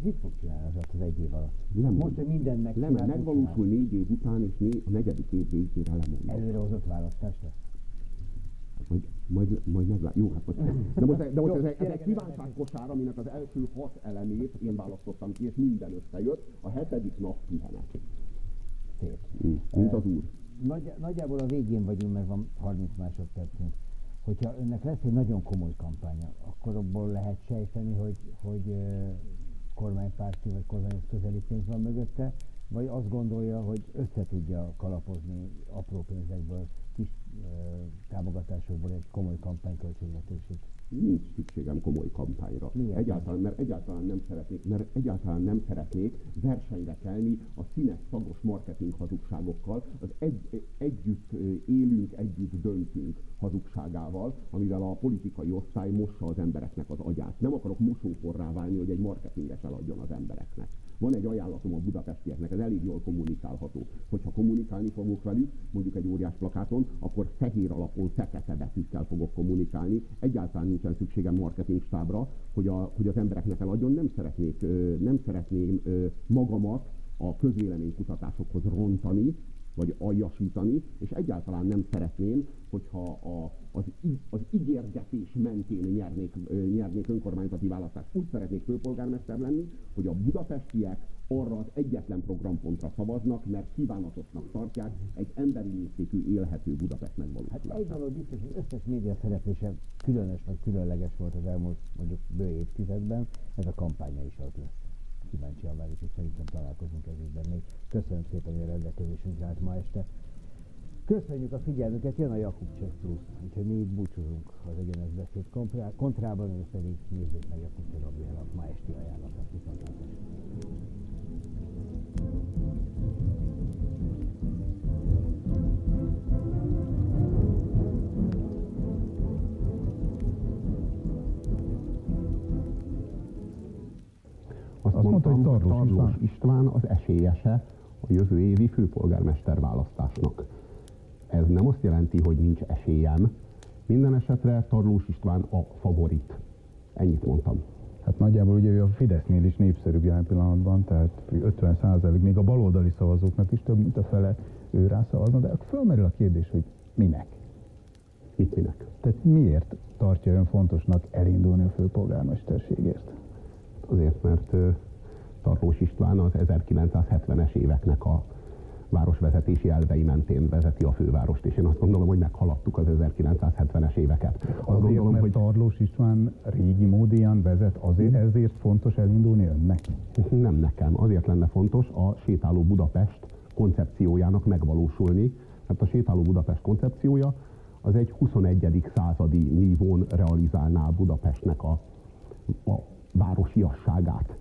Mit fog csinálni az 1 év alatt? Most, hogy mindent megcsinál, megvalósul 4 év után, és a 4. év végére lemondott. Előrehozott választás lesz? Majd meglátjuk. Jó, hát most, de most ez egy kívánságkosár, aminek az első 6 elemét én választottam ki, és minden összejött. A 7. nap pihenet. Szép. Mint az úr. Nagyjából a végén vagyunk, meg van 30 másodpercünk. Hogyha önnek lesz egy nagyon komoly kampánya, akkor abból lehet sejteni, hogy kormánypárti vagy kormányhoz közeli pénz van mögötte, vagy azt gondolja, hogy össze tudja kalapozni apró pénzekből, kis támogatásokból egy komoly kampányköltségvetését? Nincs szükségem komoly kampányra. Mert egyáltalán nem szeretnék versenyre kelni a színes, szagos marketing hazugságokkal, az együtt élünk, együtt döntünk hazugságával, amivel a politikai osztály mossa az embereknek az agyát. Nem akarok mosóporrá válni, hogy egy marketinges eladjon az embereknek. Van egy ajánlatom a budapestieknek, ez elég jól kommunikálható. Hogyha kommunikálni fogok velük, mondjuk egy óriás plakáton, akkor fehér alapon fekete betűkkel fogok kommunikálni. Egyáltalán nincsen szükségem marketingstábra, hogy az embereknek eladjon. Nem szeretném magamat a közvéleménykutatásokhoz rontani, vagy aljasítani, és egyáltalán nem szeretném, hogyha az ígérgetés mentén nyernék önkormányzati választást. Úgy szeretnék főpolgármester lenni, hogy a budapestiek arra az egyetlen programpontra szavaznak, mert kívánatosnak tartják egy emberi mértékű élhető Budapest megvalósulását. Hát egy dolog biztos, hogy összes média szereplése különös vagy különleges volt az elmúlt mondjuk bő évtizedben, ez a kampánya is ott lesz. Kíváncsian várjuk, és szerintem találkozunk ezügyben még. Köszönöm szépen, hogy a rendelkezésünkre állt ma este. Köszönjük a figyelmüket, jön a Jakub Cseh+, úgyhogy mi itt búcsúzunk az Egyenes Beszéd kontrában, önök pedig nézzék meg Jakub Cseh Gabriela ma esti ajánlatát. Viszontlátásra. Azt mondtam, hogy Tarlós István az esélyese a jövő évi főpolgármester választásnak. ez nem azt jelenti, hogy nincs esélyem. Minden esetre Tarlós István a favorit. Ennyit mondtam. Hát nagyjából ugye ő a Fidesznél is népszerűbb jelen pillanatban, tehát 50%, még a baloldali szavazóknak is több, mint a fele ő rá szavazna, de fölmerül a kérdés, hogy minek? Mit minek? Tehát miért tartja ön fontosnak elindulni a főpolgármesterségért? Azért, mert Tarlós István az 1970-es éveknek a városvezetési elvei mentén vezeti a fővárost, és én azt gondolom, hogy meghaladtuk az 1970-es éveket. Azért, gondolom, mert hogy Tarlós István régi módian vezet, ezért fontos elindulni önnek? Nem nekem, azért lenne fontos a sétáló Budapest koncepciójának megvalósulni. Hát a sétáló Budapest koncepciója az egy 21. századi nívón realizálná Budapestnek a városiasságát.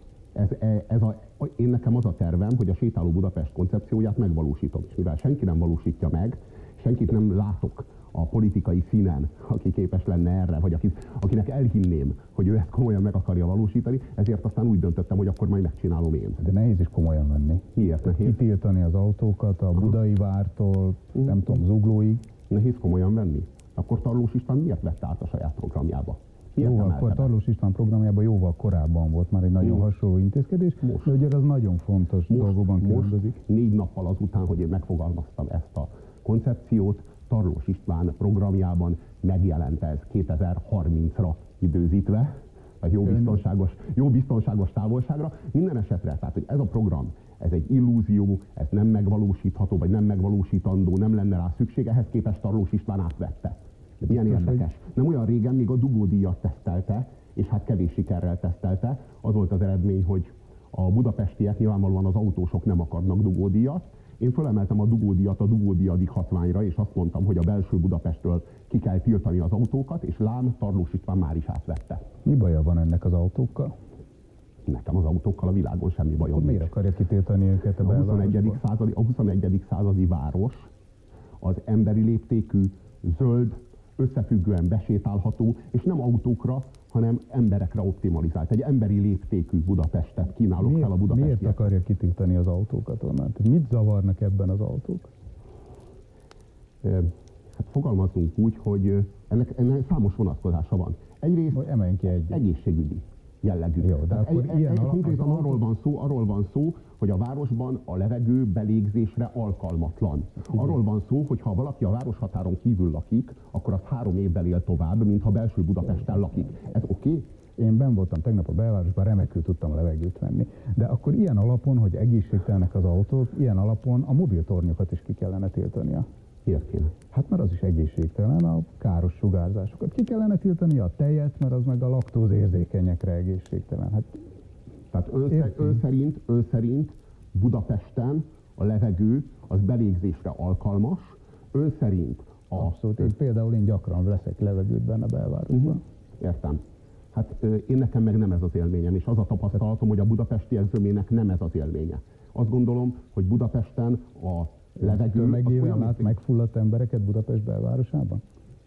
Én nekem az a tervem, hogy a sétáló Budapest koncepcióját megvalósítom. És mivel senki nem valósítja meg, senkit nem látok a politikai színen, aki képes lenne erre, vagy akinek elhinném, hogy ő ezt komolyan meg akarja valósítani, ezért aztán úgy döntöttem, hogy akkor majd megcsinálom én. De nehéz is komolyan venni. Miért nehéz? Kitiltani az autókat a Budai vártól, nem tudom, Zuglóig. Nehéz komolyan venni? Akkor Tarlós István miért vette át a saját programjába? Jó, akkor Tarlós István programjában jóval korábban volt már egy nagyon hasonló intézkedés, de ugye az nagyon fontos dolgokban különbözik. 4 nappal azután, hogy én megfogalmaztam ezt a koncepciót, Tarlós István programjában megjelent ez 2030-ra időzítve, vagy jó biztonságos távolságra. Minden esetre, tehát hogy ez a program, ez egy illúzió, ez nem megvalósítható, vagy nem megvalósítandó, nem lenne rá szükség, ehhez képest Tarlós István átvette. De milyen érdekes. Nem olyan régen még a dugódíjat tesztelte, és hát kevés sikerrel tesztelte. Az volt az eredmény, hogy a budapestiek, nyilvánvalóan az autósok nem akarnak dugódíjat. Én fölemeltem a dugódíjat a dugódíjadig hatványra, és azt mondtam, hogy a belső Budapestről ki kell tiltani az autókat, és lám, Tarlós István már is átvette. Mi baja van ennek az autókkal? Nekem az autókkal a világon semmi bajom nincs. Miért akarja kitiltani őket a belvárosból? A 21. századi város az emberi léptékű, zöld, összefüggően besétálható, és nem autókra, hanem emberekre optimalizált. Egy emberi léptékű Budapestet kínálok fel a budapestiek. Miért akarja kitiltani az autókat onnan? Mit zavarnak ebben az autók? Hát fogalmazunk úgy, hogy ennek számos vonatkozása van. Egyrészt egészségügyi jellegű. Jó, de akkor konkrétan arról van szó, hogy a városban a levegő belégzésre alkalmatlan. Arról van szó, hogy ha valaki a városhatáron kívül lakik, akkor az 3 évvel él tovább, mint ha belső Budapesten lakik. Ez oké? Én benn voltam tegnap a belvárosban, remekül tudtam a levegőt venni. De akkor ilyen alapon, hogy egészségtelenek az autók, ilyen alapon a mobiltornyokat is ki kellene tiltania. Miért kéne? Hát mert az is egészségtelen, a káros sugárzásokat. Ki kellene tiltani a tejet, mert az meg a laktózérzékenyekre egészségtelen. Hát, tehát ön szerint Budapesten a levegő az belégzésre alkalmas, ön szerint Abszolút, én gyakran veszek levegőt benne a belvárosban. Értem. Hát nekem meg nem ez az élményem, és az a tapasztalatom, hogy a budapestiek zömének nem ez az élménye. Azt gondolom, hogy Budapesten a levegő... Tömegével lát megfulladt embereket Budapest belvárosában?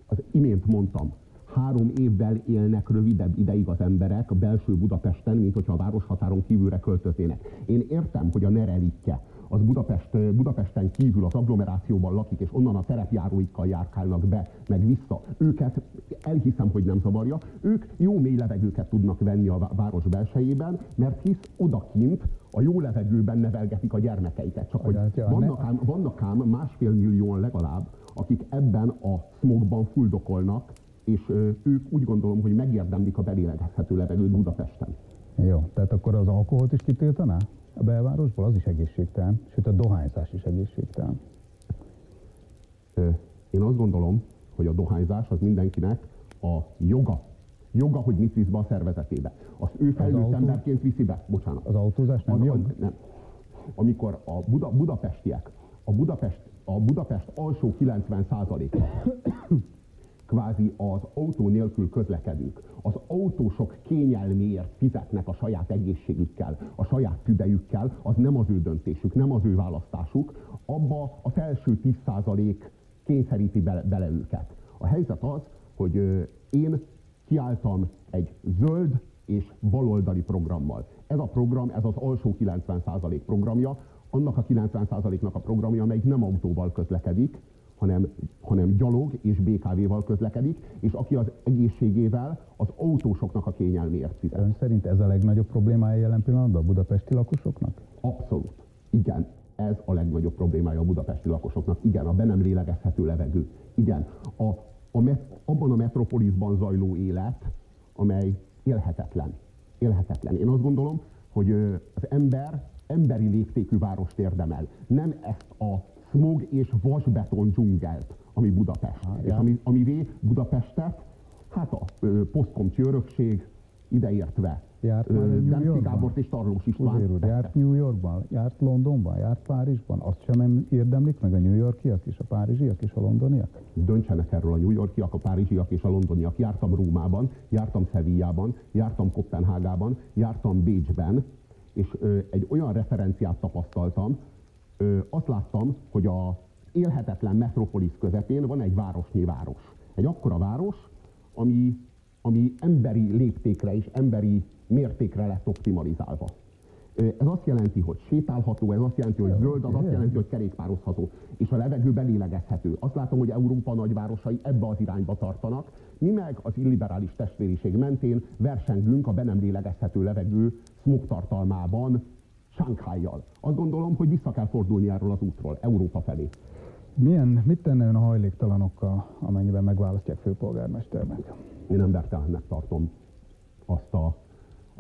Az imént mondtam, 3 évvel élnek rövidebb ideig az emberek a belső Budapesten, mint hogyha a városhatáron kívülre költöznének. Én értem, hogy a NER elitje az Budapesten kívül az agglomerációban lakik, és onnan a terepjáróikkal járkálnak be, meg vissza. Őket elhiszem, hogy nem zavarja. Ők jó mély levegőket tudnak venni a város belsejében, mert hisz odakint a jó levegőben nevelgetik a gyermekeiket. Csak hogy vannak ám 1,5 millióan legalább, akik ebben a smogban fuldokolnak, és ők úgy gondolom, hogy megérdemlik a belélegezhető levegőt Budapesten. Jó, tehát akkor az alkoholt is kitiltaná a belvárosból? Az is egészségtelen, sőt a dohányzás is egészségtelen. Én azt gondolom, hogy a dohányzás az mindenkinek a joga. Joga, hogy mit visz be a szervezetébe. Azt ő felnőtt emberként viszi be. Bocsánat. Az autózás nem jog? Nem. Amikor a budapestiek, a Budapest alsó 90%-a kvázi az autó nélkül közlekedők, az autósok kényelméért fizetnek a saját egészségükkel, a saját tüdejükkel, az nem az ő döntésük, nem az ő választásuk, abba a felső 10% kényszeríti bele őket. A helyzet az, hogy én kiálltam egy zöld és baloldali programmal. Ez a program, ez az alsó 90% programja, annak a 90%-nak a programja, amelyik nem autóval közlekedik, hanem gyalog és BKV-val közlekedik, és aki az egészségével az autósoknak a kényelméért fizet. Ön szerint ez a legnagyobb problémája jelen pillanatban a budapesti lakosoknak? Abszolút. Igen, ez a legnagyobb problémája a budapesti lakosoknak. Igen, a be nem lélegezhető levegő. Igen, abban a metropoliszban zajló élet, amely élhetetlen. Élhetetlen. Én azt gondolom, hogy az ember emberi léptékű várost érdemel. Nem ezt a smog és vasbeton dzsungelt, ami Budapest. És amivé Budapestet, hát a posztkomcsi örökség ideértve. Demszky Gábort és Tarlós István. Járt New Yorkban, járt Londonban, járt Párizsban. Azt sem nem érdemlik meg a New Yorkiak és a párizsiak és a londoniak? Döntsenek erről a New Yorkiak, a párizsiak és a londoniak. Jártam Rómában, jártam Sevillában, jártam Koppenhágában, jártam Bécsben, és egy olyan referenciát tapasztaltam, azt láttam, hogy az élhetetlen metropolisz közepén van egy városnyi város. Egy akkora város, ami emberi léptékre és emberi mértékre lett optimalizálva. Ez azt jelenti, hogy sétálható, ez azt jelenti, hogy zöld, az azt jelenti, hogy kerékpározható, és a levegő belélegezhető. Azt látom, hogy Európa nagyvárosai ebbe az irányba tartanak, mi meg az illiberális testvériség mentén versengünk a be nem lélegezhető levegő smog tartalmában Sánkhájjal. Azt gondolom, hogy vissza kell fordulni erről az útról, Európa felé. Mit tenne ön a hajléktalanokkal, amennyiben megválasztják főpolgármesternek? Én embertelennek tartom azt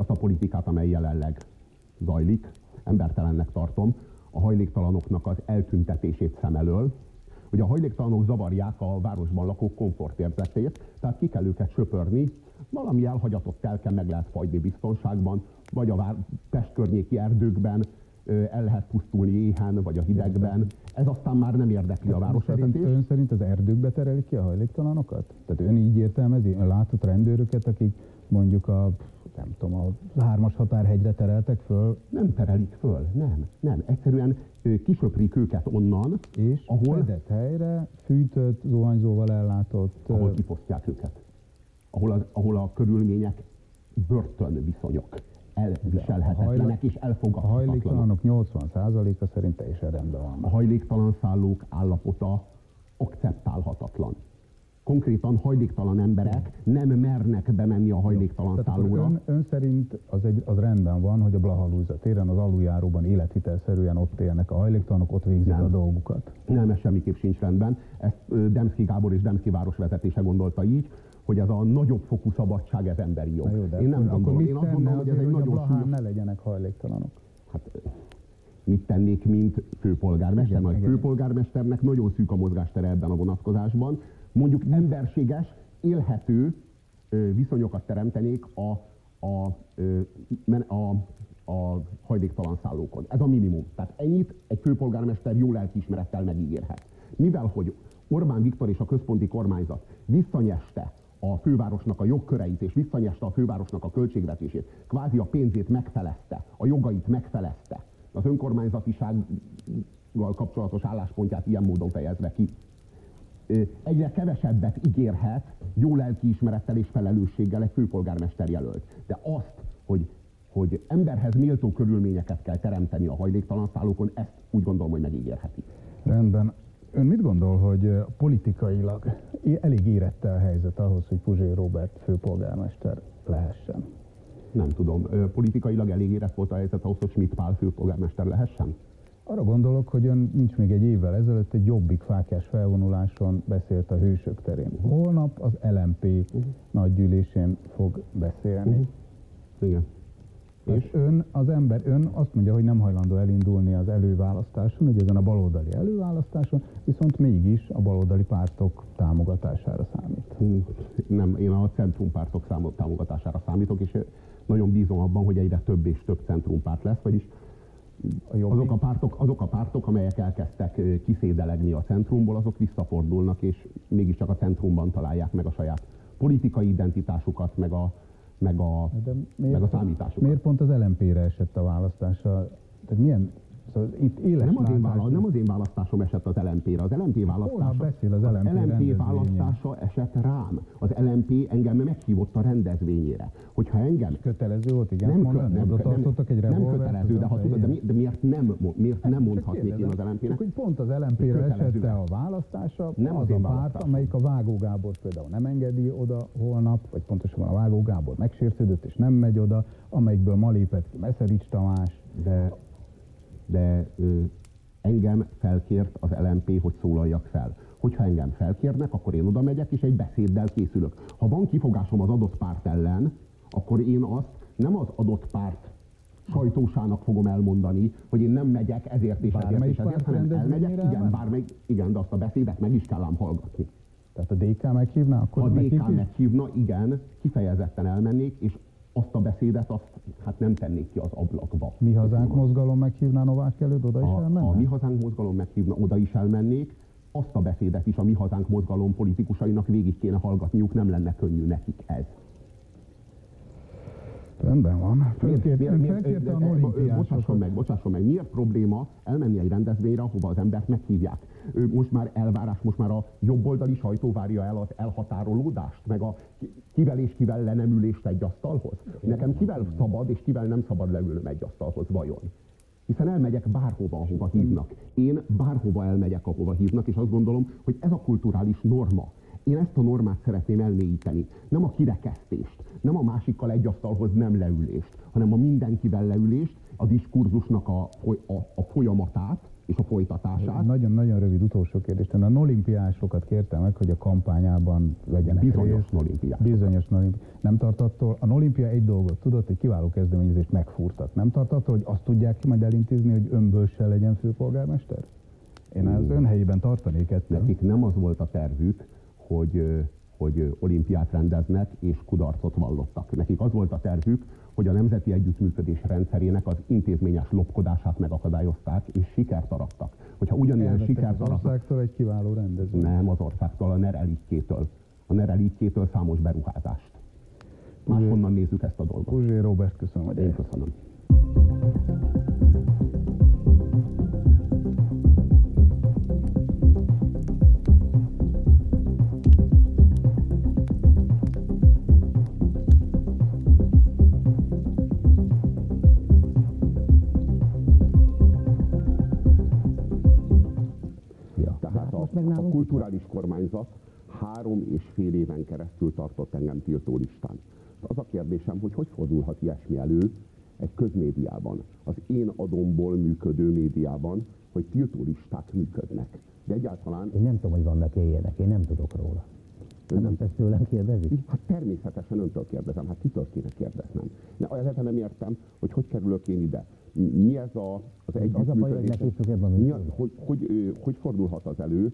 a politikát, amely jelenleg zajlik. Embertelennek tartom a hajléktalanoknak az eltüntetését szem elől, hogy a hajléktalanok zavarják a városban lakók komfortérzetét, tehát ki kell őket söpörni, valami elhagyatott telken meg lehet fagyni biztonságban, vagy a Pest környéki erdőkben el lehet pusztulni éhen, vagy a hidegben. Ez aztán már nem érdekli a városvezetést. Ön szerint az erdőkbe terelik ki a hajléktalanokat? Tehát ön így értelmezi? Ön látott rendőröket, akik mondjuk a 3-as határhegyre tereltek föl? Nem terelik föl, nem. Egyszerűen kisöprik őket onnan, és ahol fedett helyre, fűtött, zuhanyzóval ellátott... Ahol kifosztják őket. Ahol a körülmények börtönviszonyok. Elviselhetetlenek és elfogadhatatlanok. A hajléktalanok 80%-a szerint teljesen rendben van. A hajléktalan szállók állapota akceptálhatatlan. Konkrétan hajléktalan emberek nem mernek bemenni a hajléktalan szállóra. Ön szerint az rendben van, hogy a Blaha Lujza téren, az aluljáróban életvitelszerűen ott élnek a hajléktalanok, ott végzik a dolgukat? Nem, ez semmiképp sincs rendben. Ezt Demszky Gábor és Demszky városvezetése gondolta így, hogy ez a nagyobb fokú szabadság, ez emberi jog. Jó, én nem gondolom. Én azt gondolom, hogy ez egy nagyon súlyos... ne legyenek hajléktalanok. Hát mit tennék, mint főpolgármester? Igen, főpolgármesternek nagyon szűk a mozgástere ebben a vonatkozásban. Mondjuk emberséges, élhető viszonyokat teremtenék a hajléktalan szállókon. Ez a minimum. Tehát ennyit egy főpolgármester jó lelkiismerettel megígérhet. Mivel, hogy Orbán Viktor és a központi kormányzat visszanyeste a fővárosnak a jogköreit, és visszanyeste a fővárosnak a költségvetését, kvázi a pénzét megfelezte, a jogait megfelezte, az önkormányzatisággal kapcsolatos álláspontját ilyen módon fejezve ki. Egyre kevesebbet ígérhet jó lelkiismerettel és felelősséggel egy főpolgármester jelölt. De azt, hogy emberhez méltó körülményeket kell teremteni a hajléktalan szállókon, ezt úgy gondolom, hogy megígérheti. Rendben. Ön mit gondol, hogy politikailag elég érett a helyzet ahhoz, hogy Puzsér Róbert főpolgármester lehessen? Nem tudom. Politikailag elég érett volt a helyzet ahhoz, hogy Schmidt Pál főpolgármester lehessen? Arra gondolok, hogy ön nincs még egy évvel ezelőtt egy Jobbik fáklyás felvonuláson beszélt a Hősök terén. Holnap az LMP nagygyűlésén fog beszélni. Igen. És ön azt mondja, hogy nem hajlandó elindulni az előválasztáson, hogy ezen a baloldali előválasztáson, viszont mégis a baloldali pártok támogatására számít. Nem, én a centrumpártok támogatására számítok, és nagyon bízom abban, hogy egyre több és több centrumpárt lesz, vagyis azok a pártok, amelyek elkezdtek kiszédelegni a centrumból, azok visszafordulnak, és mégiscsak a centrumban találják meg a saját politikai identitásukat, meg a számításukat. Miért pont az LMP-re esett a választása? Tehát Szóval itt éles nem az én választásom esett az LMP-re. Az LMP választása esett rám. Az LMP engem meghívott a rendezvényére. Hogyha engem... Kötelező volt, igen, nem kötelező, de ha tudod, de miért nem mondhatnék én az LMP-nek? Hogy pont az LMP-re esett a választása, nem az a párt, amelyik a Vágó Gábor például nem engedi oda holnap, vagy pontosabban a Vágó Gábor megsértődött és nem megy oda, amelyikből ma lépett ki Meszerics Tamás. De engem felkért az LMP, hogy szólaljak fel. Hogyha engem felkérnek, akkor én oda megyek, és egy beszéddel készülök. Ha van kifogásom az adott párt ellen, akkor én azt nem az adott párt sajtósának fogom elmondani, hogy én nem megyek ezért és ezért, hanem elmegyek, igen, de azt a beszédet meg is kell ám hallgatni. Tehát a DK meghívna? Akkor ha a DK meghívna, igen, kifejezetten elmennék, és azt a beszédet, hát nem tennék ki az ablakba. Mi Hazánk mozgalom meghívná Novák előtt, oda is elmennek? Ha Mi Hazánk mozgalom meghívna, oda is elmennék, azt a beszédet is a Mi Hazánk mozgalom politikusainak végig kéne hallgatniuk, nem lenne könnyű nekik ez. Rendben van. Bocsásson meg, miért probléma elmenni egy rendezvényre, ahova az embert meghívják? Most már elvárás, most már a jobboldali sajtó várja el az elhatárolódást, meg a kivel és kivel le nem ülést egy asztalhoz? Nekem kivel szabad és kivel nem szabad leülnöm egy asztalhoz, vajon? Hiszen elmegyek bárhova, ahova hívnak. Én bárhova elmegyek, ahova hívnak, és azt gondolom, hogy ez a kulturális norma. Én ezt a normát szeretném elmélyíteni. Nem a kirekesztést, nem a másikkal egy asztalhoz nem leülést, hanem a mindenkivel leülést, a diskurzusnak a folyamatát és a folytatását. Nagyon-nagyon rövid utolsó kérdés. A nolimpiásokat kértem meg, hogy a kampányában vegyenek bizonyos nolimpiások. Nem tart attól, a nolimpia egy dolgot tudott, egy kiváló kezdeményezést megfúrtak. Nem tart attól, hogy azt tudják majd elintézni, hogy önbölssel legyen főpolgármester? Én az ön helyében tartanék ettől. Nekik nem az volt a tervük, hogy olimpiát rendeznek és kudarcot vallottak. Nekik az volt a tervük, hogy a nemzeti együttműködés rendszerének az intézményes lopkodását megakadályozták, és sikert arattak. Hogyha ugyanilyen sikert aratnak... Az országtól egy kiváló rendezvény. Nem az országtól, a NER elitjétől. A NER elitjétől számos beruházást. Máshonnan nézzük ezt a dolgot. Puzsér Róbert, köszönöm, hogy én köszönöm. A kulturális kormányzat 3,5 éven keresztül tartott engem tiltólistán. Az a kérdésem, hogy fordulhat ilyesmi elő egy közmédiában, az én adomból működő médiában, hogy tiltólisták működnek. De egyáltalán... Én nem tudom, hogy vannak ilyenek, én nem tudok róla. Nem ezt tőlem kérdezik? Hát természetesen öntől kérdezem, hát kitől kéne kérdeznem. Ezzel nem értem, hogy kerülök én ide. Mi ez az együttműködés? Hogy fordulhat az elő,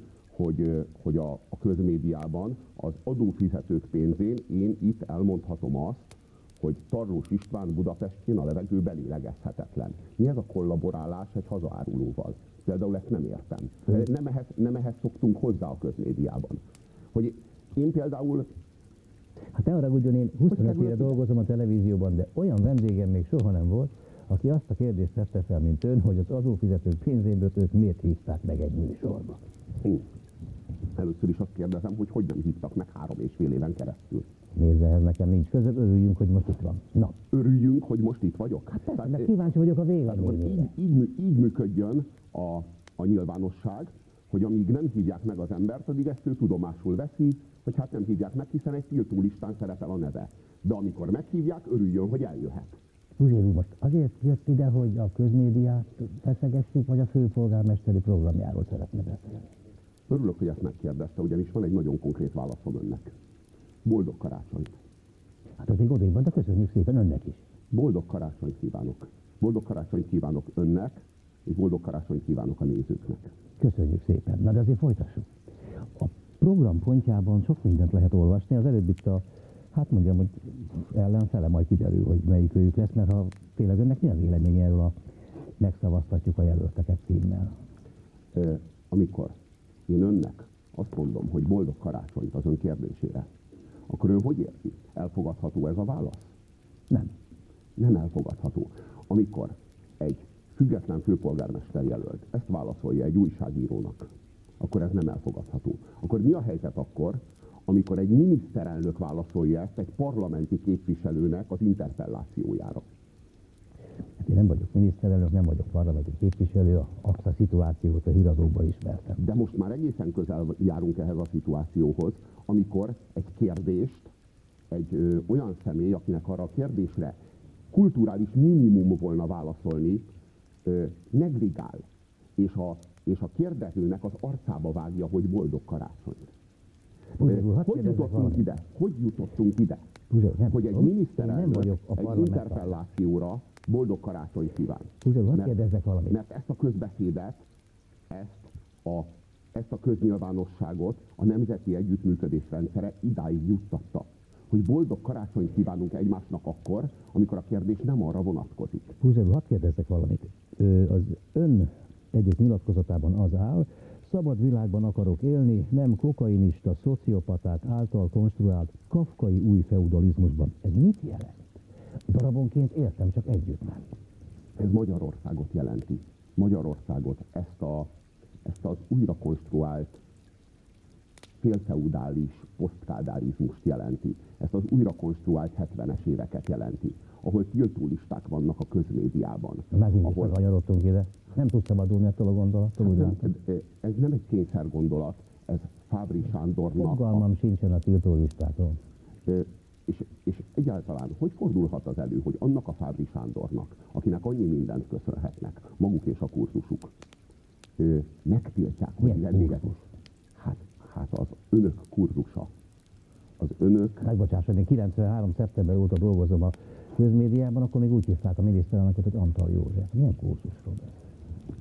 hogy a közmédiában az adófizetők pénzén én itt elmondhatom azt, hogy Tarlós István Budapestjén a levegő belélegezhetetlen. Mi ez a kollaborálás egy hazaárulóval? Például ezt nem értem. Nem ehhez szoktunk hozzá a közmédiában. Hogy én például... Hát ne haragudjon, én 25 éve dolgozom a televízióban, de olyan vendégem még soha nem volt, aki azt a kérdést tette fel, mint ön, hogy az adófizetők pénzéből őt miért hívták meg egy műsorba. Először is azt kérdezem, hogy nem hívtak meg 3,5 éven keresztül. Nézze, ez nekem nincs között, örüljünk, hogy most itt van. Na. Örüljünk, hogy most itt vagyok? Hát persze, mert kíváncsi vagyok a véleményére. Így működjön a nyilvánosság, hogy amíg nem hívják meg az embert, addig ezt ő tudomásul veszi, hogy hát nem hívják meg, hiszen egy tiltólistán szerepel a neve. De amikor meghívják, örüljön, hogy eljöhet. Puzsér úr, most azért jött ide, hogy a közmédiát feszegessük, vagy a főpolgármesteri programjáról szeretne beszélni? Örülök, hogy ezt megkérdezte, ugyanis van egy nagyon konkrét válaszom önnek. Boldog karácsonyt! Hát az még odébb van, de köszönjük szépen önnek is. Boldog karácsonyt kívánok! Boldog karácsonyt kívánok önnek, és boldog karácsonyt kívánok a nézőknek. Köszönjük szépen. Na de azért folytassuk. A program pontjában sok mindent lehet olvasni. Az előbb itt hát mondjam, hogy ellenfele, majd kiderül, hogy melyik őjük lesz, mert ha tényleg önnek mi a vélemény erről a megszavaztatjuk a jelölteket címmel? Amikor én önnek azt mondom, hogy boldog karácsonyt az ön kérdésére, akkor ön hogy érzi? Elfogadható ez a válasz? Nem. Nem elfogadható. Amikor egy független főpolgármester jelölt, ezt válaszolja egy újságírónak, akkor ez nem elfogadható. Akkor mi a helyzet akkor, amikor egy miniszterelnök válaszolja ezt egy parlamenti képviselőnek az interpellációjára? Hát én nem vagyok miniszterelnök, nem vagyok parlamenti képviselő, azt a szituációt a híradókban ismertem. De most már egészen közel járunk ehhez a szituációhoz, amikor egy kérdést egy olyan személy, akinek arra a kérdésre kulturális minimum volna válaszolni, negligál, és a kérdezőnek az arcába vágja, hogy boldog karácsonyt. Hogy jutottunk ide? Hogy jutottunk ide? Hogy egy miniszterelnök egy interpellációra boldog karácsonyt kíván. Mert ezt a közbeszédet, ezt a köznyilvánosságot a nemzeti együttműködés rendszere idáig juttatta. Hogy boldog karácsonyt kívánunk egymásnak akkor, amikor a kérdés nem arra vonatkozik. Puzsér, hadd kérdezzek valamit. Az ön egyik nyilatkozatában az áll, szabad világban akarok élni, nem kokainista, szociopaták által konstruált kafkai új feudalizmusban. Ez mit jelent? Darabonként értem, csak együtt nem. Ez Magyarországot jelenti. Magyarországot, ezt az újra konstruált félfeudális posztkádárizmust jelenti. Ezt az újra konstruált 70-es éveket jelenti, ahol tiltólisták vannak a közmédiában. Megint is meganyarodtunk ide. Nem tud szabadulni ettől a gondolattól, ez nem egy kényszer gondolat, ez Fábry Sándornak... Fogalmam sincsen a tiltólistákról. És egyáltalán, hogy fordulhat az elő, hogy annak a Fábry Sándornak, akinek annyi mindent köszönhetnek, maguk és a kurzusuk, megtiltják, hogy vendéget... Hát az önök kurzusa. Az önök... Megbocsásson, én 93. szeptember óta dolgozom a közmédiában, akkor még úgy hívták a miniszterelnököt, hogy Antal József. Milyen kurzusról beszél?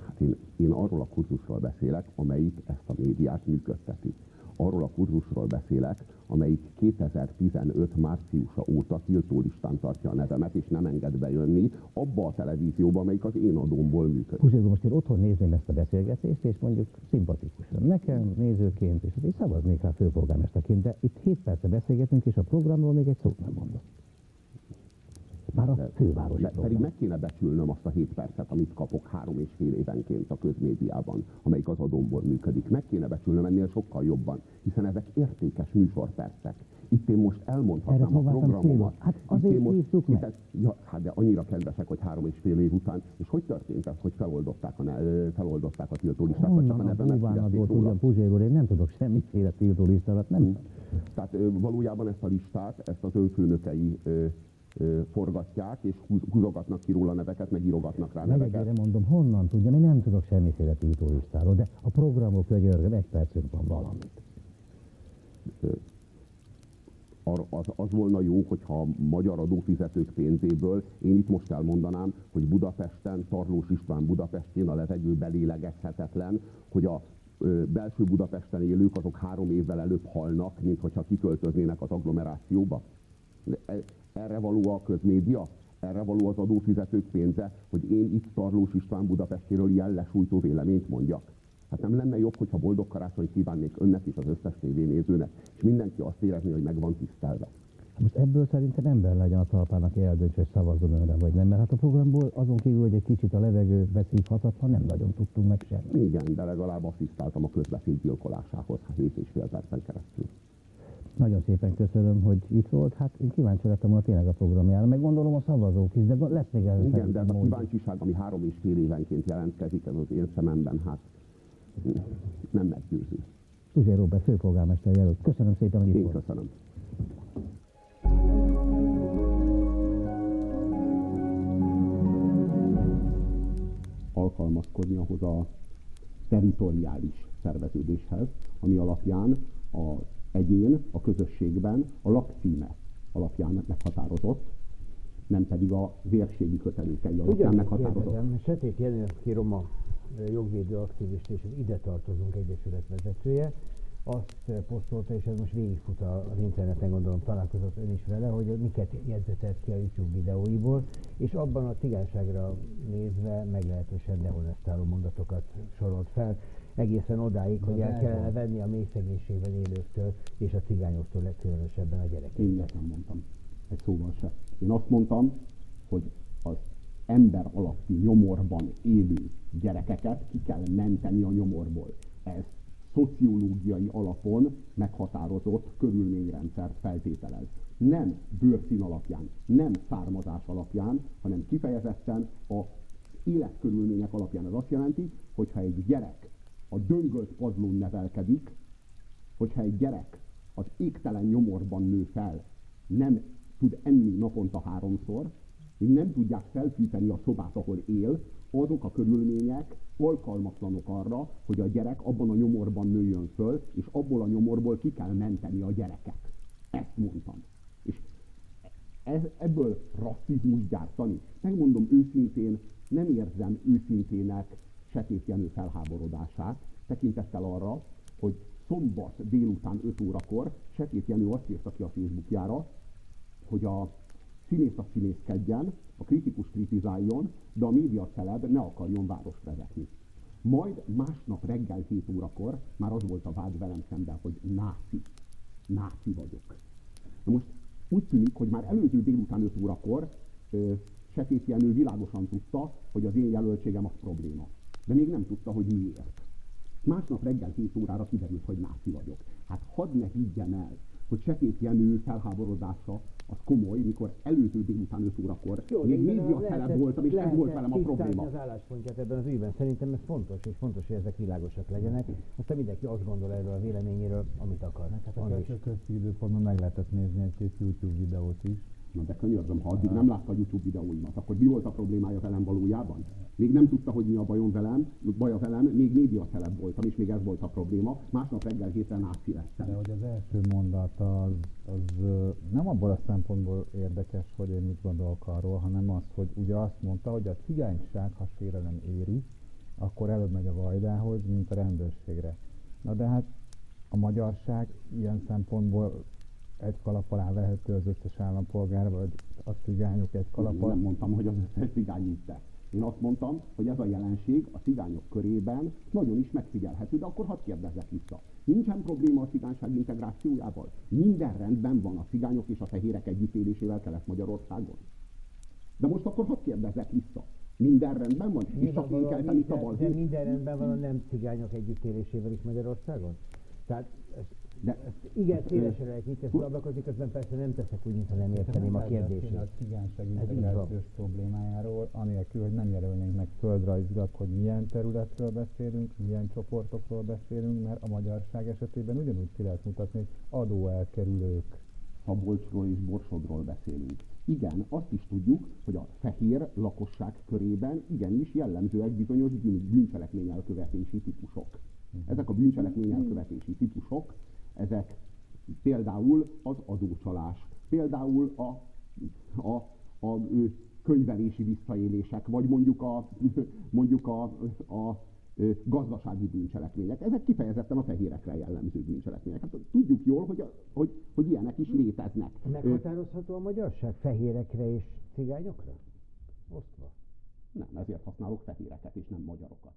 Hát én arról a kurzusról beszélek, amelyik ezt a médiát működteti. Arról a kurzusról beszélek, amelyik 2015 márciusa óta tiltólistán tartja a nevemet, és nem enged bejönni abba a televízióba, amelyik az én adómból működik. Puzsér, most én otthon nézném ezt a beszélgetést, és mondjuk szimpatikusan. Nekem nézőként, és azért szavaznék rá főpolgármesterként, de itt 7 perce beszélgetünk, és a programról még egy szót nem mondok. Már a fővárosi program. Pedig meg kéne becsülnöm azt a 7 percet, amit kapok 3,5 évenként a közmédiában, amelyik az adómból működik. Meg kéne becsülnöm ennél sokkal jobban, hiszen ezek értékes műsorpercek. Itt én most elmondhatnám a programomat. Hát azért hívtuk meg. Hát de annyira kedvesek, hogy 3,5 év után. És hogy történt ez, hogy feloldották a tiltólistát, vagy csak a nevemet figyelték róla? Puzsér úr, én nem tudok semmiféle tiltólistát, nem. Tehát valójában ezt a listát, ezt az önfőnökei forgatják, és húzogatnak ki róla neveket, meg írogatnak rá neveket. Negyedére mondom, honnan tudjam, én nem tudok semmiféle tiltólistáról, de a programok, könyörgöm, 1 percünk van valamit. Az volna jó, hogyha a magyar adófizetők pénzéből, én itt most elmondanám, hogy Budapesten, Tarlós István Budapestjén a levegő belélegezhetetlen, hogy a belső Budapesten élők azok 3 évvel előbb halnak, mint hogyha kiköltöznének az agglomerációba. Erre való a közmédia? Erre való az adófizetők pénze, hogy én itt Tarlós István Budapestjéről ilyen lesújtó véleményt mondjak? Hát nem lenne jobb, hogyha boldog karácsonyt kívánnék önnek és az összes tévénézőnek, és mindenki azt érezné, hogy meg van tisztelve. Most ebből szerintem ember legyen a talpának, eldönts, hogy szavazzon önre, vagy nem, mert hát a programból azon kívül, hogy egy kicsit a levegő beszívhatatlan, nem nagyon tudtunk meg semmi. Igen, de legalább asszisztáltam a közbeszéd gyilkolásához 7,5 percen keresztül. Nagyon szépen köszönöm, hogy itt volt. Hát én kíváncsi lettem volna tényleg a programjára, meg gondolom a szavazók is, de lesz még előtt. Igen, de ez a kíváncsiság, ami 3,5 évenként jelentkezik, ez az én szememben, hát nem meggyőző. Puzsér Róbert, főpolgármester jelölt. Köszönöm szépen, hogy itt volt. Én köszönöm. Alkalmazkodni ahhoz a territoriális szerveződéshez, ami alapján az egyén a közösségben a lakcíme alapján meghatározott, nem pedig a vérségi kötelékei alapján meghatározott. Sötét Jenő, aki roma jogvédő aktivista, és az Ide tartozunk egyesület vezetője, azt posztolta, és ez most végigfut az interneten, gondolom találkozott ön is vele, hogy miket jegyzetett ki a YouTube videóiból, és abban a cigányságra nézve meglehetősen dehonestáló mondatokat sorolt fel, egészen odáig, hogy el kellene venni a mély szegénységben élőktől és a cigányoktól legkülönösebben a gyerekeket. Én ilyet nem mondtam. Egy szóval se. Én azt mondtam, hogy az ember alatti nyomorban élő gyerekeket ki kell menteni a nyomorból. Ez szociológiai alapon meghatározott körülményrendszert feltételez. Nem bőrszín alapján, nem származás alapján, hanem kifejezetten az életkörülmények alapján. Ez azt jelenti, hogyha egy gyerek a döngölt padlón nevelkedik, hogyha egy gyerek az égtelen nyomorban nő fel, nem tud enni naponta 3-szor, nem tudják felfűteni a szobát, ahol él, azok a körülmények alkalmatlanok arra, hogy a gyerek abban a nyomorban nőjön föl, és abból a nyomorból ki kell menteni a gyereket. Ezt mondtam. És ebből rasszizmus gyártani. Megmondom őszintén, nem érzem őszintének Setét Jenő felháborodását, tekintettel arra, hogy szombat délután 5 órakor Setét Jenő azt írta ki a Facebookjára, hogy a színész színészkedjen, a kritikus kritizáljon, de a média celeb ne akarjon várost vezetni. Majd másnap reggel 7 órakor már az volt a vád velem szemben, hogy náci vagyok. Na most úgy tűnik, hogy már előző délután 5 órakor Setét Jenő világosan tudta, hogy az én jelöltségem az probléma. De még nem tudta, hogy miért. Másnap reggel 7 órára kiderült, hogy náci vagyok. Hát hadd ne higgyen el, hogy Setét Jenő felháborodása az komoly, mikor előző délután 5 órakor még médiaceleb voltam, és ez volt velem a probléma. Az álláspontját ebben az ügyben. Szerintem ez fontos, és fontos, hogy ezek világosak legyenek. Aztán mindenki azt gondol erről a véleményéről, amit akar. Hát az első közti időpontban meg lehetett nézni egy-két YouTube videót is. Na de könyörgöm, ha addig nem látta a YouTube videóimat, akkor mi volt a problémája velem valójában? Még nem tudta, hogy mi a baja velem, még médiaceleb voltam, és még ez volt a probléma. Másnap reggel 7-re náci lettem. De hogy az első mondat az nem abból a szempontból érdekes, hogy én mit gondolok arról, hanem az, hogy ugye azt mondta, hogy a cigányság, ha sérelem éri, akkor előbb megy a vajdához, mint a rendőrségre. Na de hát a magyarság ilyen szempontból egy kalap alá vehető az összes állampolgár, vagy a cigányok egy kalap alá. Nem mondtam, hogy az összes cigány így tesz. Én azt mondtam, hogy ez a jelenség a cigányok körében nagyon is megfigyelhető, de akkor hadd kérdezzek vissza. Nincsen probléma a cigányság integrációjával? Minden rendben van a cigányok és a fehérek együttélésével Kelet-Magyarországon? De most akkor hadd kérdezzek vissza. Minden rendben van? És csak én keltem itt a balhét? De minden rendben van a nem cigányok együttélésével is Magyarországon? Tehát igen, szélesre lehet nyitni, szablakozni, közben persze nem teszek úgy, mintha nem érteném a kérdését. A cigányság integrációs problémájáról, anélkül, hogy nem jelölnénk meg földrajzilag, hogy milyen területről beszélünk, milyen csoportokról beszélünk, mert a magyarság esetében ugyanúgy ki lehet mutatni, hogy adóelkerülők. Szabolcsról és Borsodról beszélünk. Igen, azt is tudjuk, hogy a fehér lakosság körében igenis jellemzőek bizonyos bűncselekmény elkövetési típusok. Ezek a bűncselekmény elkövetési típusok, ezek például az adócsalás, például a könyvelési visszaélések, vagy mondjuk a gazdasági bűncselekmények. Ezek kifejezetten a fehérekre jellemző bűncselekmények. Hát tudjuk jól, hogy ilyenek is léteznek. Meghatározható a magyarság fehérekre és cigányokra? Osztva? Nem, ezért használok fehéreket és nem magyarokat.